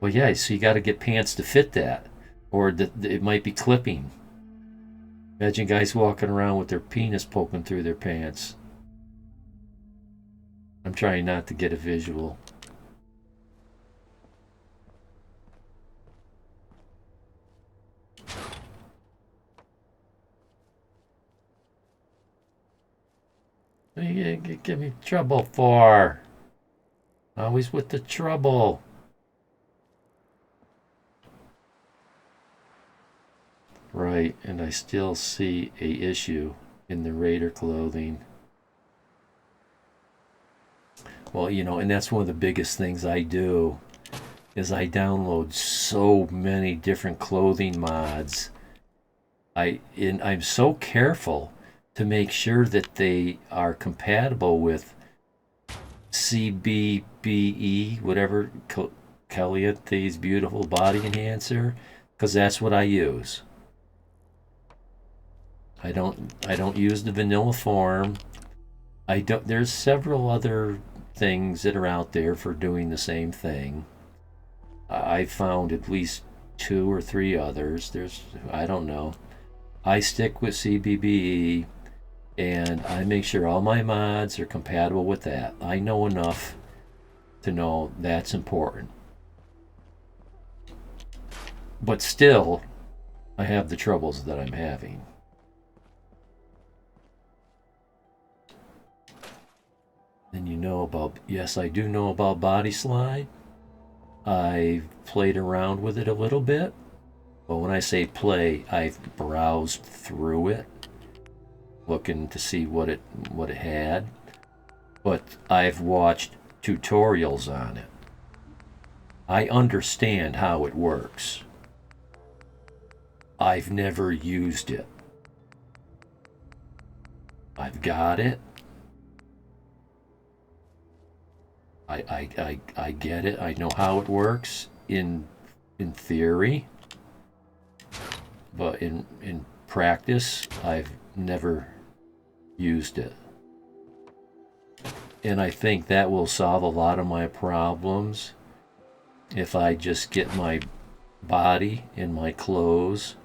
Well, yeah, so you got to get pants to fit that, or it might be clipping. Imagine guys walking around with their penis poking through their pants. I'm trying not to get a visual. What are you gonna give me trouble for? Always with the trouble. Right, and I still see a issue in the Raider clothing. Well, and that's one of the biggest things I do is I download so many different clothing mods. I'm so careful to make sure that they are compatible with CBBE, whatever, Caliente's Beautiful Body Enhancer, because that's what I use. I don't use the vanilla form. I don't. There's several other things that are out there for doing the same thing. I found at least two or three others. I don't know. I stick with CBBE, and I make sure all my mods are compatible with that. I know enough to know that's important. But still, I have the troubles that I'm having. And yes, I do know about Body Slide. I've played around with it a little bit. But when I say play, I've browsed through it, looking to see what it had. But I've watched tutorials on it. I understand how it works. I've never used it. I've got it. I get it. I know how it works in theory, but in practice, I've never used it. And I think that will solve a lot of my problems if I just get my body and my clothes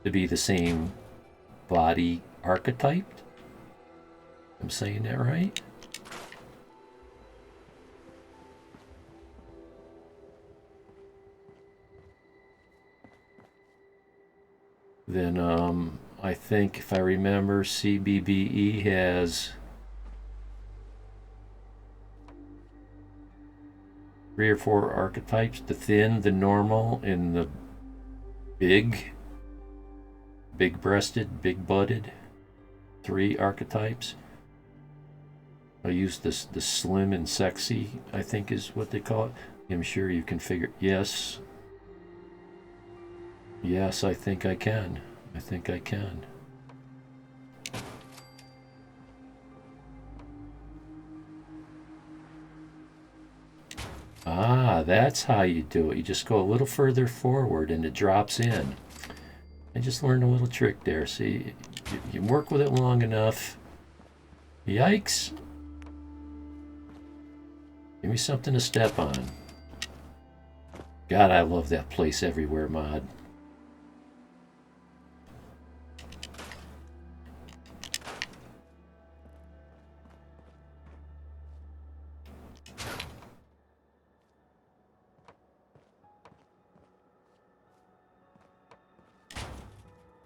to be the same body archetype. I'm saying that right? Then I think if I remember, CBBE has 3 or 4 archetypes: the thin, the normal, and the big-breasted, big-butted. 3 archetypes. I use this the slim and sexy, I think is what they call it. I'm sure you can figure. Yes, I think I can. Ah, that's how you do it. You just go a little further forward and it drops in. I just learned a little trick there. See, you work with it long enough. Yikes. Give me something to step on. God, I love that place everywhere mod.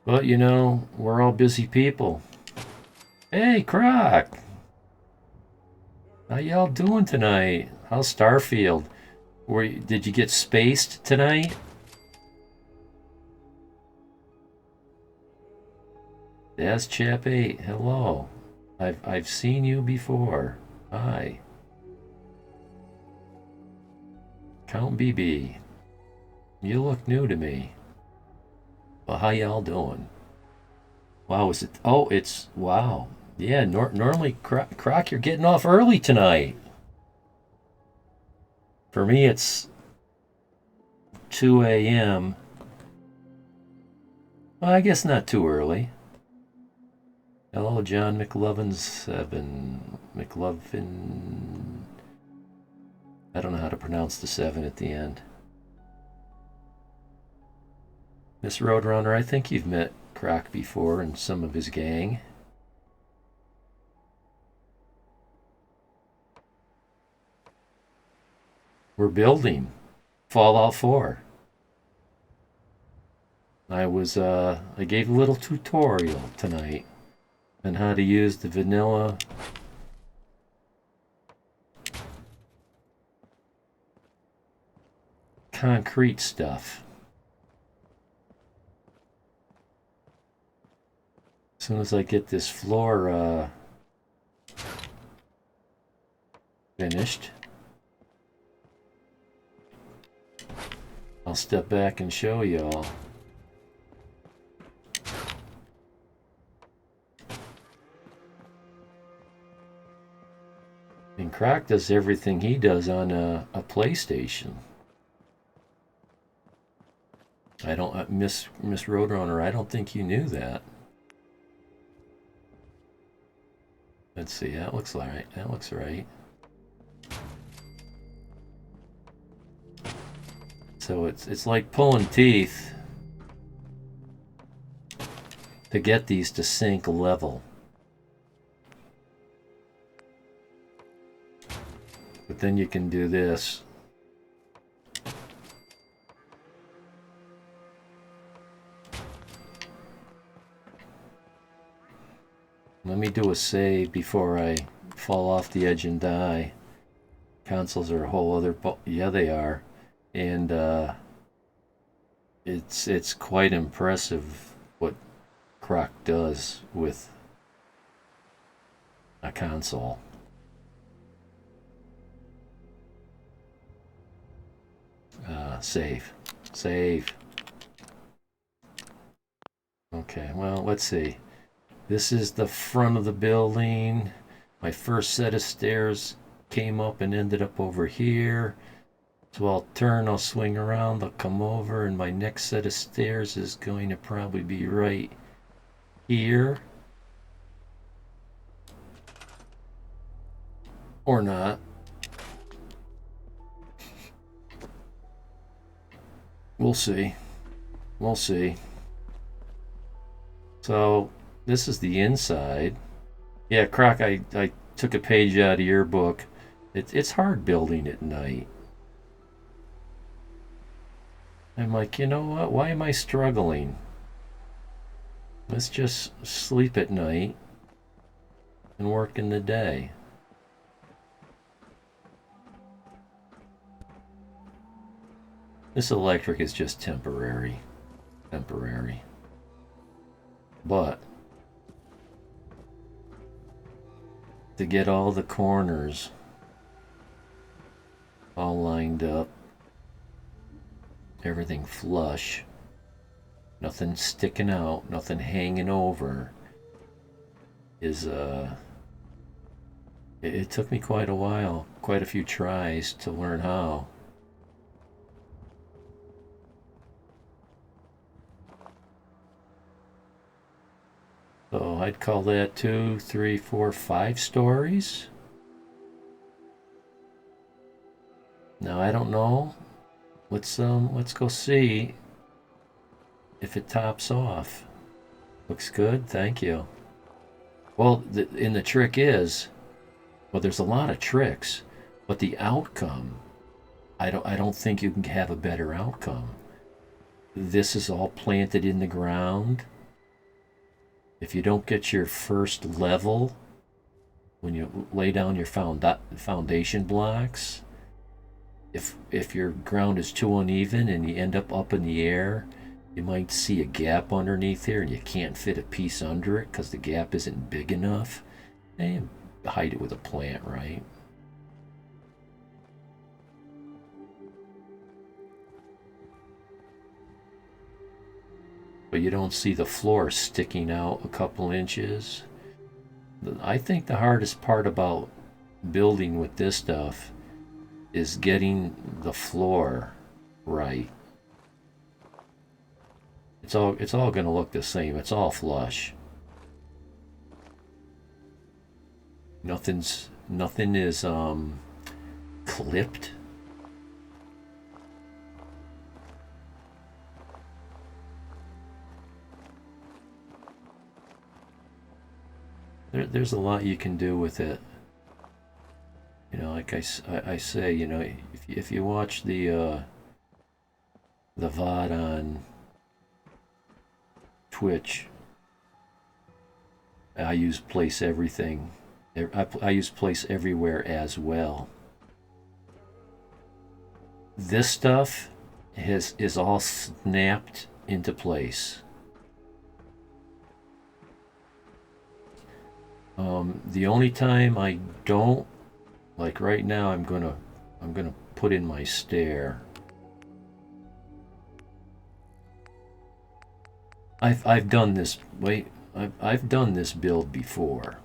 But we're all busy people. Hey, Croc! How y'all doing tonight? How's Starfield? Did you get spaced tonight? That's Chap 8. Hello. I've seen you before. Hi. Count BB. You look new to me. Well, how y'all doing? Wow, is it? Oh, it's wow. Yeah, normally, Croc, you're getting off early tonight. For me, it's 2 a.m. Well, I guess not too early. Hello, John McLovin7. McLovin. I don't know how to pronounce the 7 at the end. Miss Roadrunner, I think you've met Croc before and some of his gang. We're building Fallout 4. I gave a little tutorial tonight on how to use the vanilla concrete stuff. As soon as I get this floor finished, I'll step back and show y'all. And Croc does everything he does on a PlayStation. I don't, Miss Roadrunner, I don't think you knew that. Let's see. That looks right. That looks right. So it's like pulling teeth to get these to sync level. But then you can do this. Let me do a save before I fall off the edge and die. Consoles are a whole other... Yeah, they are. And it's quite impressive what Croc does with a console. Save. Save. Okay, well, let's see. This is the front of the building. My first set of stairs came up and ended up over here. So I'll turn, I'll swing around, I'll come over, and my next set of stairs is going to probably be right here. Or not. We'll see. We'll see. So this is the inside. Yeah, Croc, I took a page out of your book. It's hard building at night. I'm like, you know what? Why am I struggling? Let's just sleep at night and work in the day. This electric is just temporary. Temporary. But to get all the corners all lined up, everything flush, nothing sticking out, nothing hanging over, is it took me quite a while, quite a few tries to learn how. So I'd call that 2, 3, 4, 5 stories. Now I don't know. Let's go see if it tops off. Looks good, thank you. Well, the trick is, well, there's a lot of tricks, but the outcome, I don't think you can have a better outcome. This is all planted in the ground. If you don't get your first level, when you lay down your foundation blocks, if your ground is too uneven and you end up in the air, you might see a gap underneath here and you can't fit a piece under it because the gap isn't big enough. And hide it with a plant, right? But you don't see the floor sticking out a couple inches. I think the hardest part about building with this stuff is getting the floor right. It's all going to look the same. It's all flush. Nothing is clipped. There's a lot you can do with it. You know, like I say, you know, if you watch the VOD on Twitch, I use place everything. I use place everywhere as well. This stuff is all snapped into place. The only time I don't, like right now, I'm gonna put in my stair. I've done this. Wait, I've done this build before.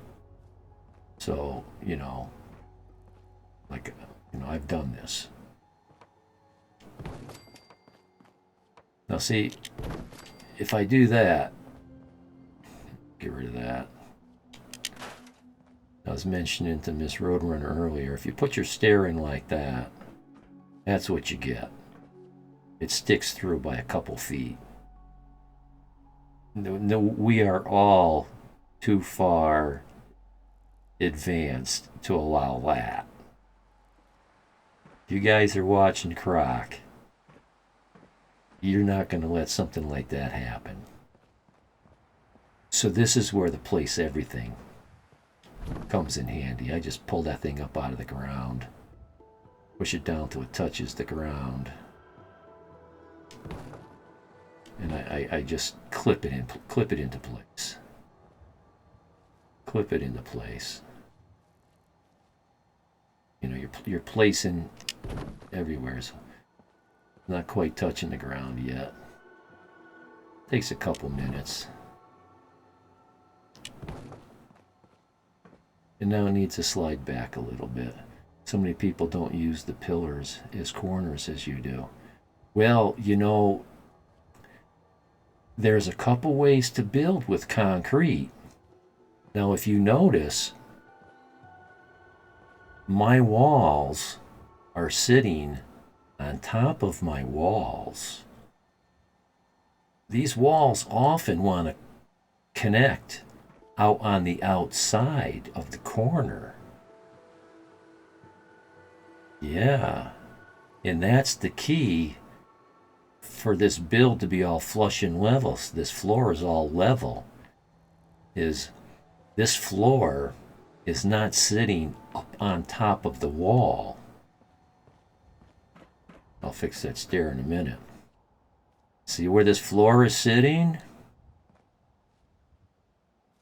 So you know, like I've done this. Now see, if I do that, get rid of that. I was mentioning to Miss Roadrunner earlier, if you put your stair in like that, that's what you get. It sticks through by a couple feet. No, we are all too far advanced to allow that. If you guys are watching Croc, you're not going to let something like that happen. So this is where the place everything comes in handy. I just pull that thing up out of the ground, push it down till it touches the ground, and I just clip it into place. Clip it into place. You know, you're placing everywhere, so not quite touching the ground yet. Takes a couple minutes. And now it needs to slide back a little bit. So many people don't use the pillars as corners as you do. Well, you know, there's a couple ways to build with concrete. Now, if you notice, my walls are sitting on top of my walls. These walls often want to connect out on the outside of the corner. Yeah, and that's the key for this build to be all flush and level. So this floor is all level. Is this floor is not sitting up on top of the wall. I'll fix that stair in a minute. See where this floor is sitting?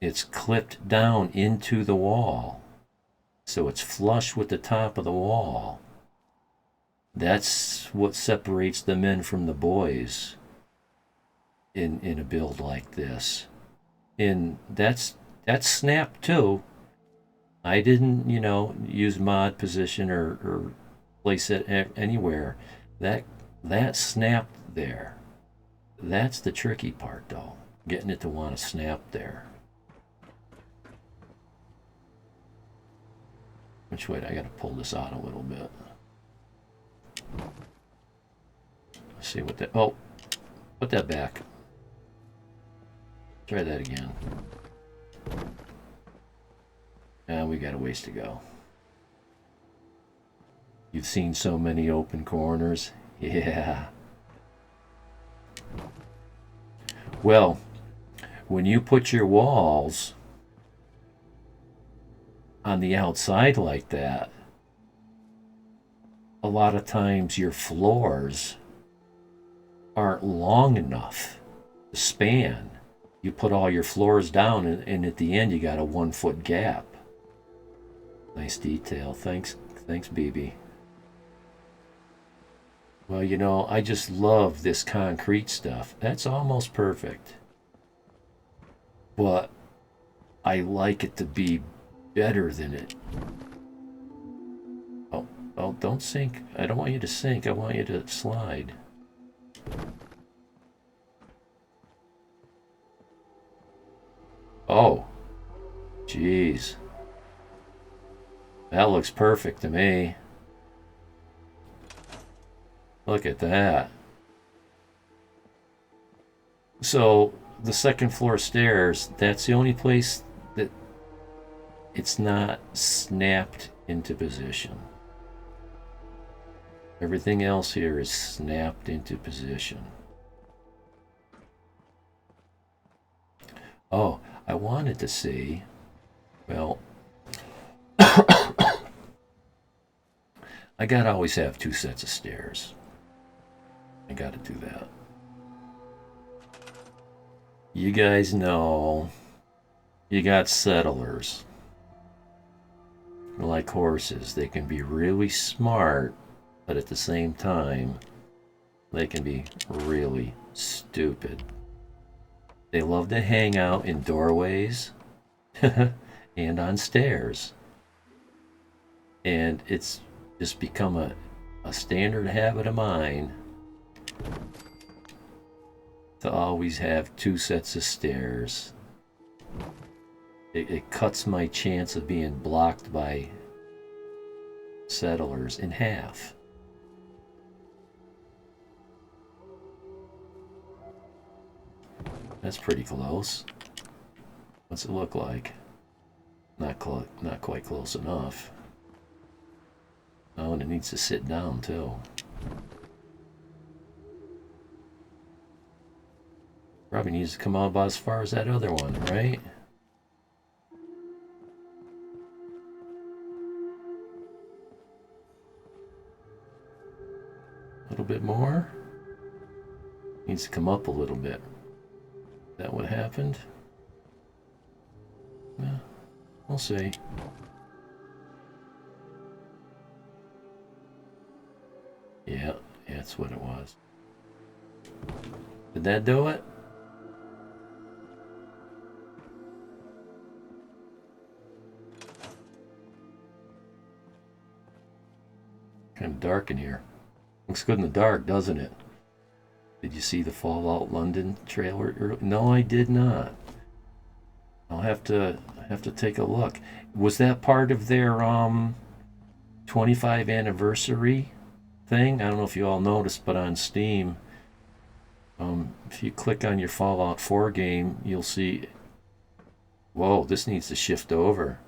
It's clipped down into the wall. So it's flush with the top of the wall. That's what separates the men from the boys in a build like this. And that's snap too. I didn't, you know, use mod position or place it anywhere. That snapped there. That's the tricky part though. Getting it to want to snap there. Which way? I got to pull this out a little bit. Let's see what that. Oh, put that back. Try that again. We got a ways to go. You've seen so many open corners. Yeah. Well, when you put your walls on the outside like that, a lot of times your floors aren't long enough to span. You put all your floors down, and at the end you got a 1 foot gap. Nice detail. Thanks, BB. Well, you know, I just love this concrete stuff. That's almost perfect. But I like it to be better than it. Oh, don't sink. I don't want you to sink. I want you to slide. Oh, jeez. That looks perfect to me. Look at that. So the second floor stairs, that's the only place that it's not snapped into position. Everything else here is snapped into position. Oh, I wanted to see, well, I gotta always have 2 sets of stairs. I gotta do that. You guys know you got settlers. Like horses, they can be really smart, but at the same time, they can be really stupid. They love to hang out in doorways and on stairs. And it's just become a standard habit of mine to always have 2 sets of stairs. it cuts my chance of being blocked by settlers in half. That's pretty close. What's it look like? Not quite close enough. Oh, and it needs to sit down too. Probably needs to come out about as far as that other one, right? A little bit more. Needs to come up a little bit. Is that what happened? Yeah, we'll see. Yeah, that's what it was. Did that do it? Kind of dark in here. Looks good in the dark, doesn't it? Did you see the Fallout London trailer? No, I did not. I'll have to take a look. Was that part of their 25 anniversary thing? I don't know if you all noticed, but on Steam, if you click on your Fallout 4 game, you'll see. Whoa, this needs to shift over.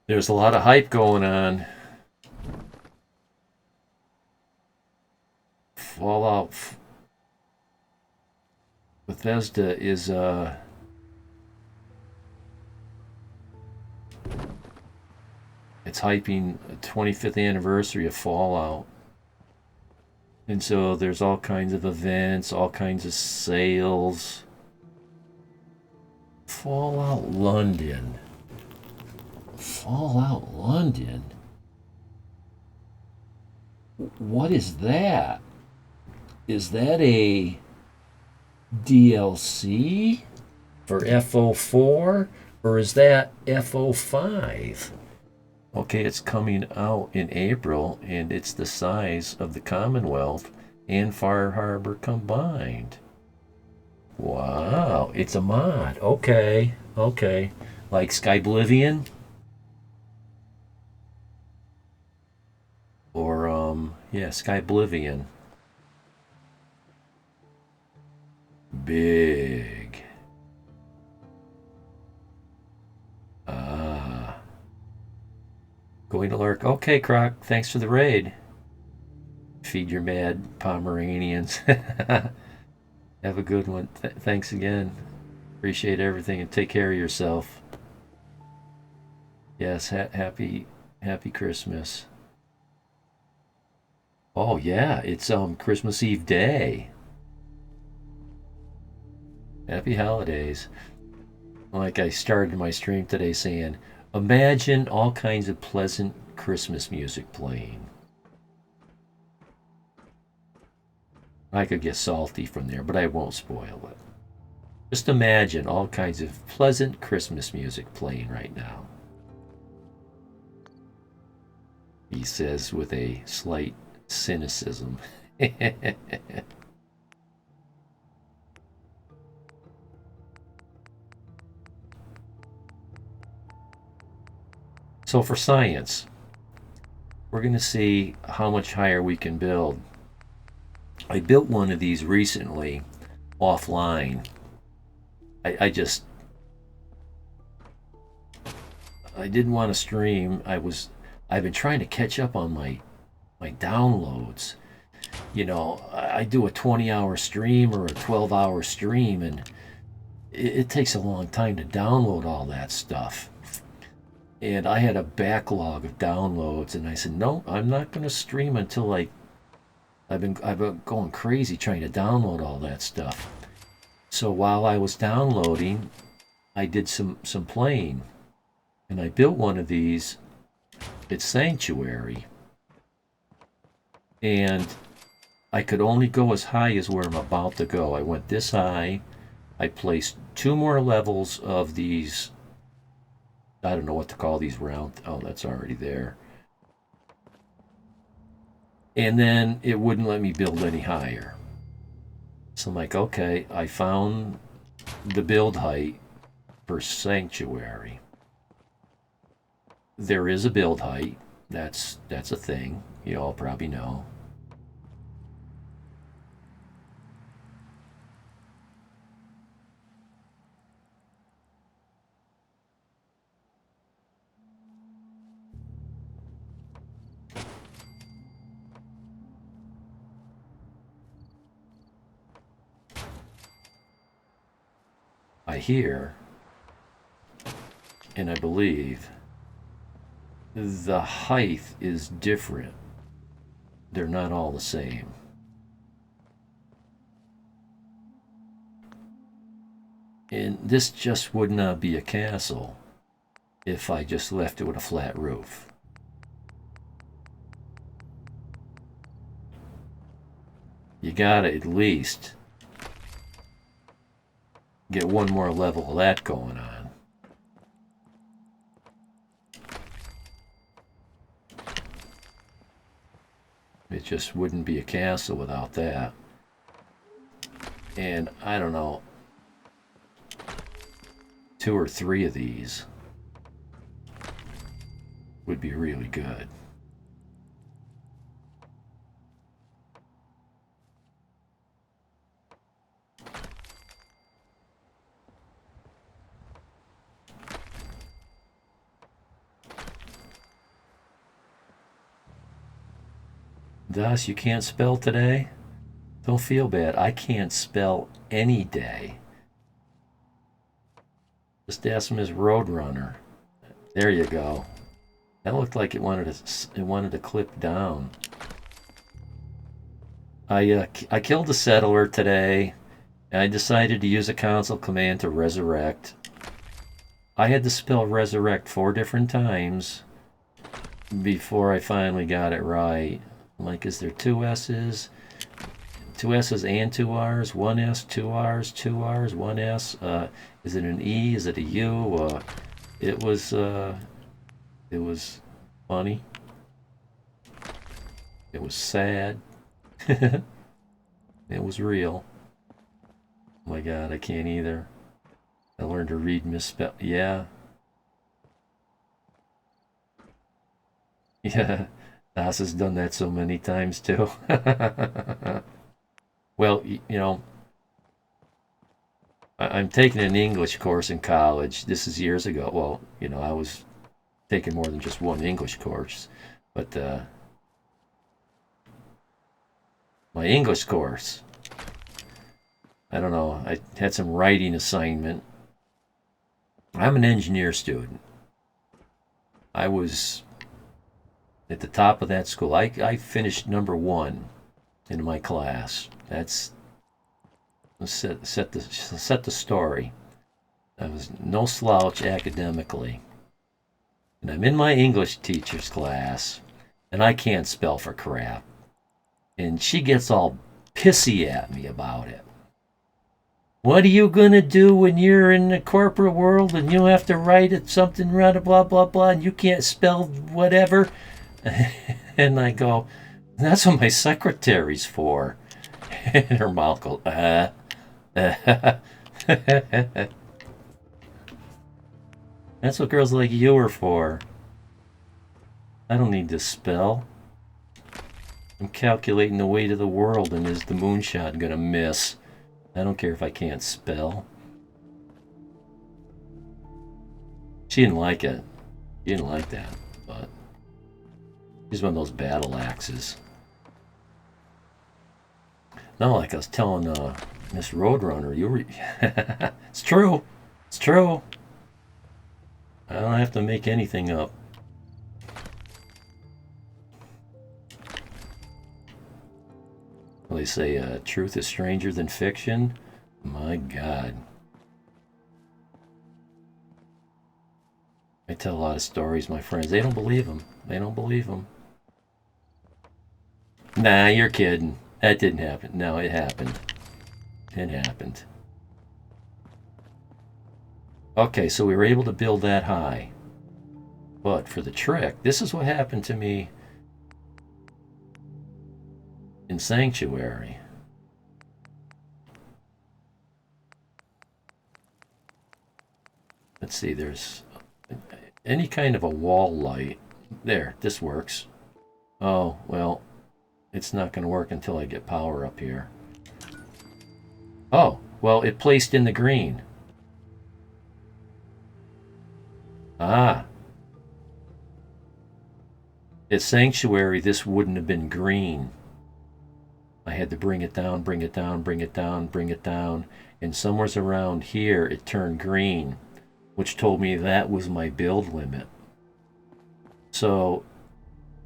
There's a lot of hype going on. Fallout Bethesda is it's hyping a 25th anniversary of Fallout. And so there's all kinds of events, all kinds of sales. Fallout London. Fallout London? What is that? Is that a DLC for FO4 or is that FO5? Okay, it's coming out in April and it's the size of the Commonwealth and Far Harbor combined. Wow, it's a mod. Okay. Like Skyblivion? Or, yeah, Skyblivion. Big. Going to lurk. Okay, Croc, thanks for the raid. Feed your mad Pomeranians. Have a good one. Thanks again. Appreciate everything and take care of yourself. Yes, happy Christmas. Oh yeah, it's Christmas Eve day. Happy holidays. Like I started my stream today saying, imagine all kinds of pleasant Christmas music playing. I could get salty from there, but I won't spoil it. Just imagine all kinds of pleasant Christmas music playing right now. He says with a slight cynicism. So for science, we're going to see how much higher we can build. I built one of these recently offline. I didn't want to stream. I've been trying to catch up on my downloads. You know, I do a 20-hour stream or a 12-hour stream, and it takes a long time to download all that stuff. And I had a backlog of downloads, and I said, no, I'm not going to stream until I've been going crazy trying to download all that stuff. So while I was downloading, I did some playing, and I built one of these. It's Sanctuary, and I could only go as high as where I'm about to go. I went this high. I placed 2 more levels of these. I don't know what to call these round. Oh, that's already there. And then it wouldn't let me build any higher. So I'm like, okay, I found the build height for Sanctuary. There is a build height. That's a thing. You all probably know. I hear, and I believe, the height is different. They're not all the same. And this just would not be a castle if I just left it with a flat roof. You gotta at least get one more level of that going on. It just wouldn't be a castle without that. And I don't know, 2 or 3 of these would be really good. Thus, you can't spell today? Don't feel bad. I can't spell any day. Just ask Ms. Roadrunner. There you go. That looked like it wanted to clip down. I killed the settler today. I decided to use a console command to resurrect. I had to spell resurrect 4 different times before I finally got it right. Like, is there 2 S's? 2 S's and 2 R's? 1 S, 2 R's, 2 R's, 1 S? Is it an E? Is it a U? It was funny. It was sad. It was real. Oh my God, I can't either. I learned to read misspell. Yeah. Yeah. Das has done that so many times too. Well, you know, I'm taking an English course in college. This is years ago. Well, you know, I was taking more than just one English course, but my English course, I don't know, I had some writing assignment. I'm an engineer student. I was at the top of that school. I finished number 1 in my class. That's set the story. I was no slouch academically. And I'm in my English teacher's class, and I can't spell for crap. And she gets all pissy at me about it. What are you going to do when you're in the corporate world and you have to write it something, blah, blah, blah, and you can't spell whatever? And I go, that's what my secretary's for. And her mouth goes, That's what girls like you are for. I don't need to spell. I'm calculating the weight of the world, and is the moonshot gonna miss? I don't care if I can't spell. She didn't like it. She didn't like that, but she's one of those battle axes. No, like I was telling Miss Roadrunner, it's true. It's true. I don't have to make anything up. Well, they say truth is stranger than fiction. My God. I tell a lot of stories, my friends. They don't believe them. They don't believe them. Nah, you're kidding. That didn't happen. No, it happened. It happened. Okay, so we were able to build that high. But for the trick, this is what happened to me in Sanctuary. Let's see, there's any kind of a wall light. There, this works. Oh, well, it's not going to work until I get power up here. Oh, well, it placed in the green. Ah. At Sanctuary, this wouldn't have been green. I had to bring it down, bring it down, bring it down, bring it down. And somewhere around here, it turned green, which told me that was my build limit. So,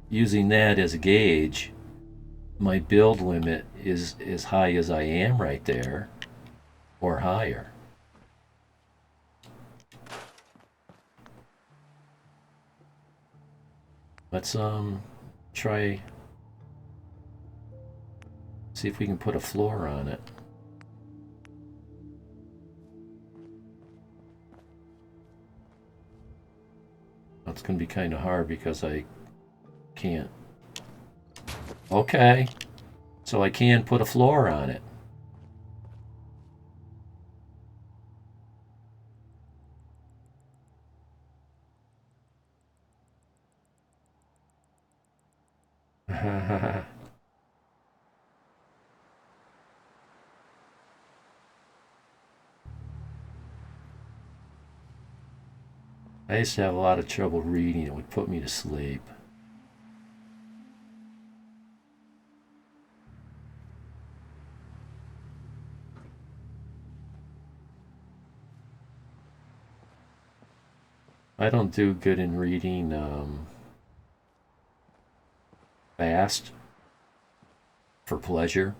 using that as a gauge, my build limit is as high as I am right there, or higher. Let's try, see if we can put a floor on it. That's going to be kind of hard because I can't. Okay, so I can put a floor on it. I used to have a lot of trouble reading. It would put me to sleep. I don't do good in reading fast for pleasure.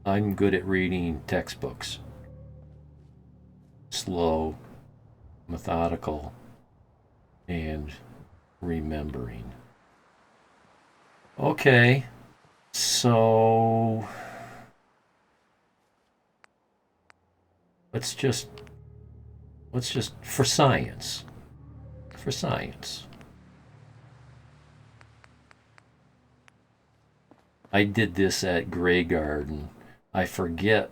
I'm good at reading textbooks. Slow, methodical, and remembering. Okay, so let's just for science. For science. I did this at Grey Garden. I forget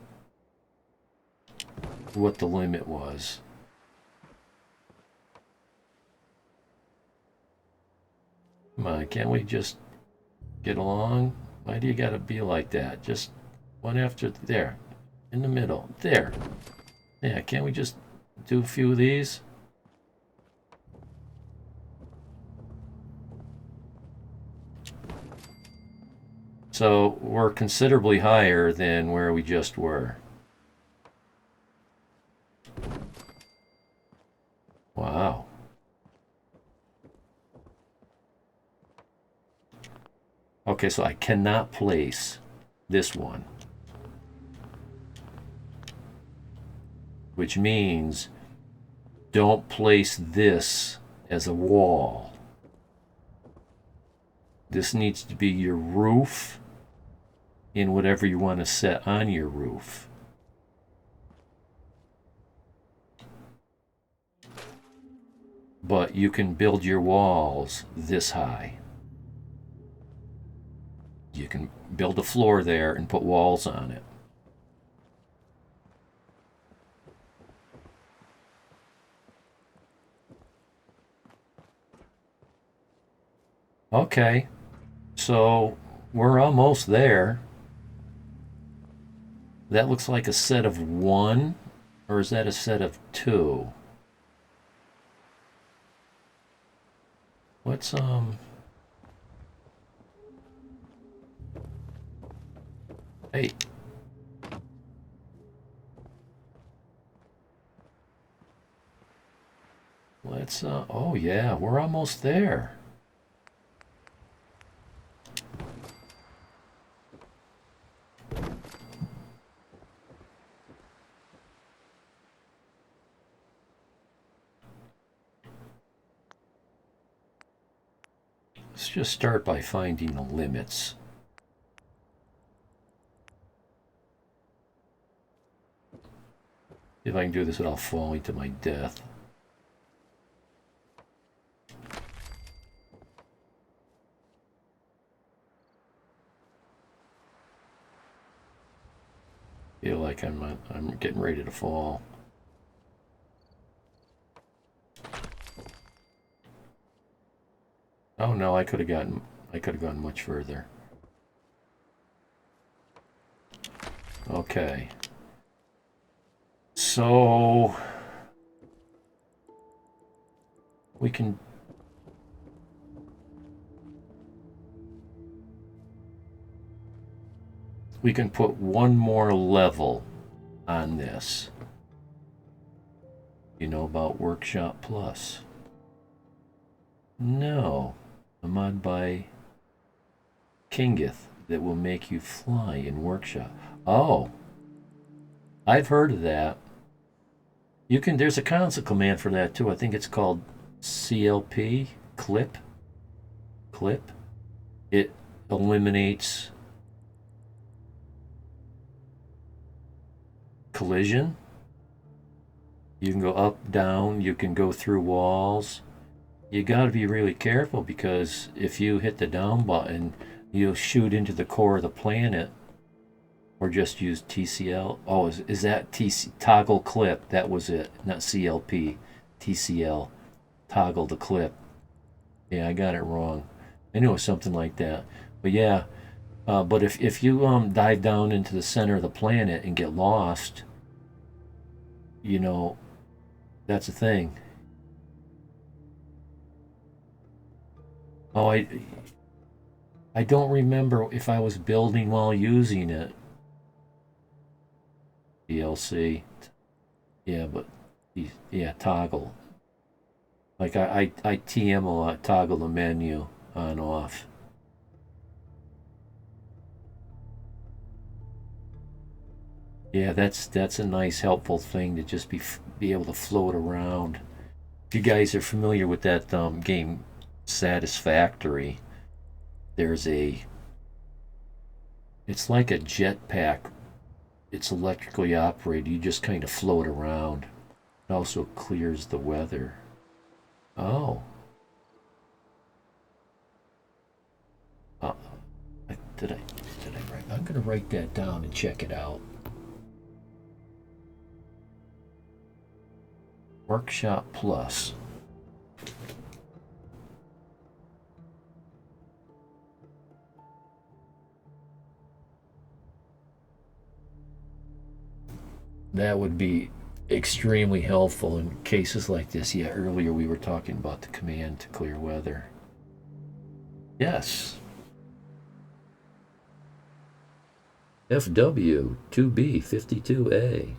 what the limit was. Come on, can't we just get along? Why do you gotta be like that? Just one after there. In the middle. There. Yeah, can't we just do a few of these? So we're considerably higher than where we just were. Wow. Okay, so I cannot place this one. Which means don't place this as a wall. This needs to be your roof in whatever you want to set on your roof. But you can build your walls this high. You can build a floor there and put walls on it. Okay, so we're almost there. That looks like a set of one, or is that a set of two? What's hey. Let's oh yeah, we're almost there. Let's just start by finding the limits. If I can do this without falling to my death. Feel like I'm getting ready to fall. Oh no, I could have gone much further. Okay. So we can put one more level on this. You know about Workshop Plus? No. A mod by Kingeth that will make you fly in Workshop. Oh, I've heard of that. You can. There's a console command for that too. I think it's called CLP clip. It eliminates collision. You can go up, down. You can go through walls. You got to be really careful because if you hit the down button, you'll shoot into the core of the planet. Or just use TCL. Oh, is that TC toggle clip? That was it, not CLP. TCL. Toggle the clip. Yeah, I got it wrong. I knew it was something like that. But yeah, but if you dive down into the center of the planet and get lost, you know, that's the thing. Oh, I don't remember if I was building while using it. DLC. Yeah, but yeah, toggle. Like I TM a lot, toggle the menu on off. Yeah, that's a nice helpful thing to just be able to float around. If you guys are familiar with that game Satisfactory, there's it's like a jetpack. It's electrically operated. You just kind of float around. It also clears the weather. Oh. Uh, did I write? I'm gonna write that down and check it out. Workshop Plus. That would be extremely helpful in cases like this. Yeah, earlier we were talking about the command to clear weather. Yes. FW 2B 52A.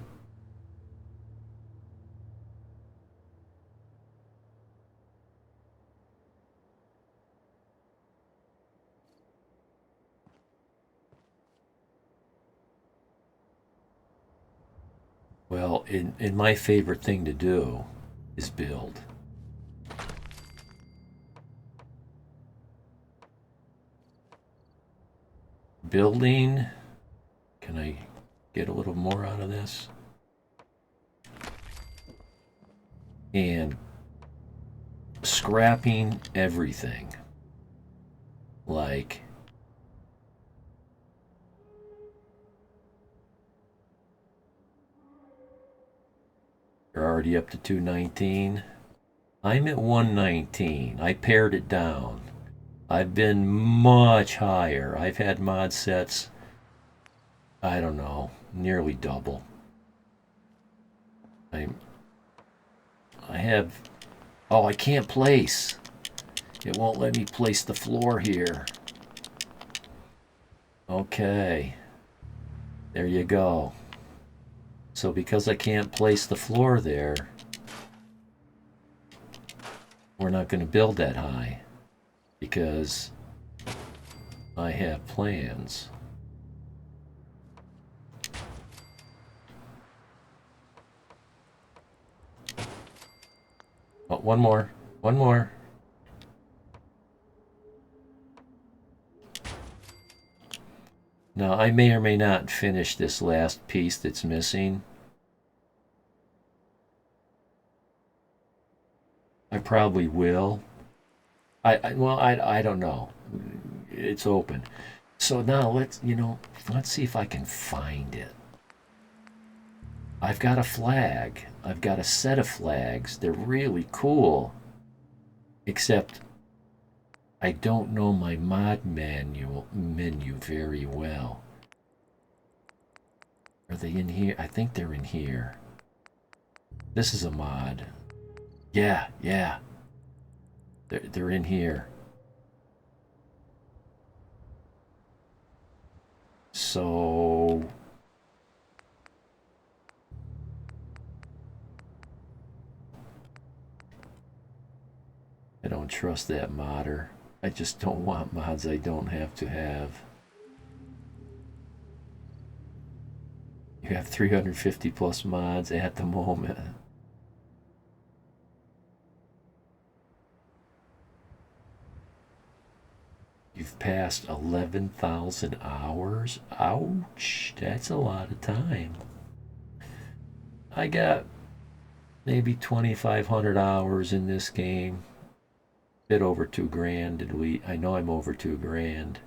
Well, in my favorite thing to do is build. Building. Can I get a little more out of this? And scrapping everything. Like you're already up to 219. I'm at 119. I pared it down. I've been much higher. I've had mod sets, I don't know, nearly double. I have, oh, I can't place. It won't let me place the floor here. Okay. There you go. So because I can't place the floor there, we're not going to build that high because I have plans. Oh, one more. One more. Now, I may or may not finish this last piece that's missing. I probably will. I don't know. It's open. So now let's see if I can find it. I've got a flag. I've got a set of flags. They're really cool. Except I don't know my mod menu very well. Are they in here? I think they're in here. This is a mod. Yeah, yeah. They're in here. So I don't trust that modder. I just don't want mods I don't have to have. You have 350 plus mods at the moment. You've passed 11,000 hours? Ouch, that's a lot of time. I got maybe 2,500 hours in this game. Bit over 2 grand. I know I'm over 2 grand.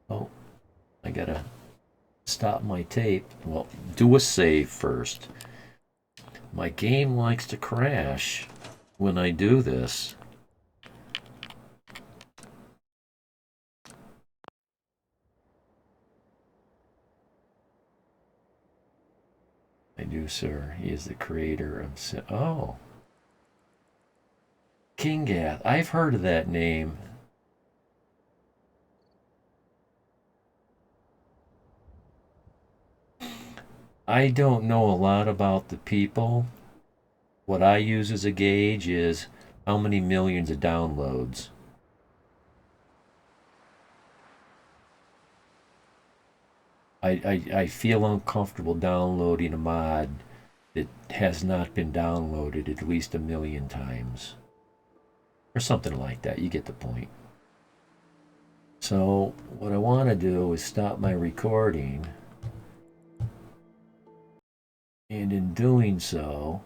Oh, I gotta stop my tape. Well, do a save first. My game likes to crash when I do this. I do, sir. He is the creator of... Oh. Kingath. I've heard of that name. I don't know a lot about the people. What I use as a gauge is how many millions of downloads. I feel uncomfortable downloading a mod that has not been downloaded at least 1,000,000 times. Or something like that. You get the point. So what I want to do is stop my recording. And in doing so,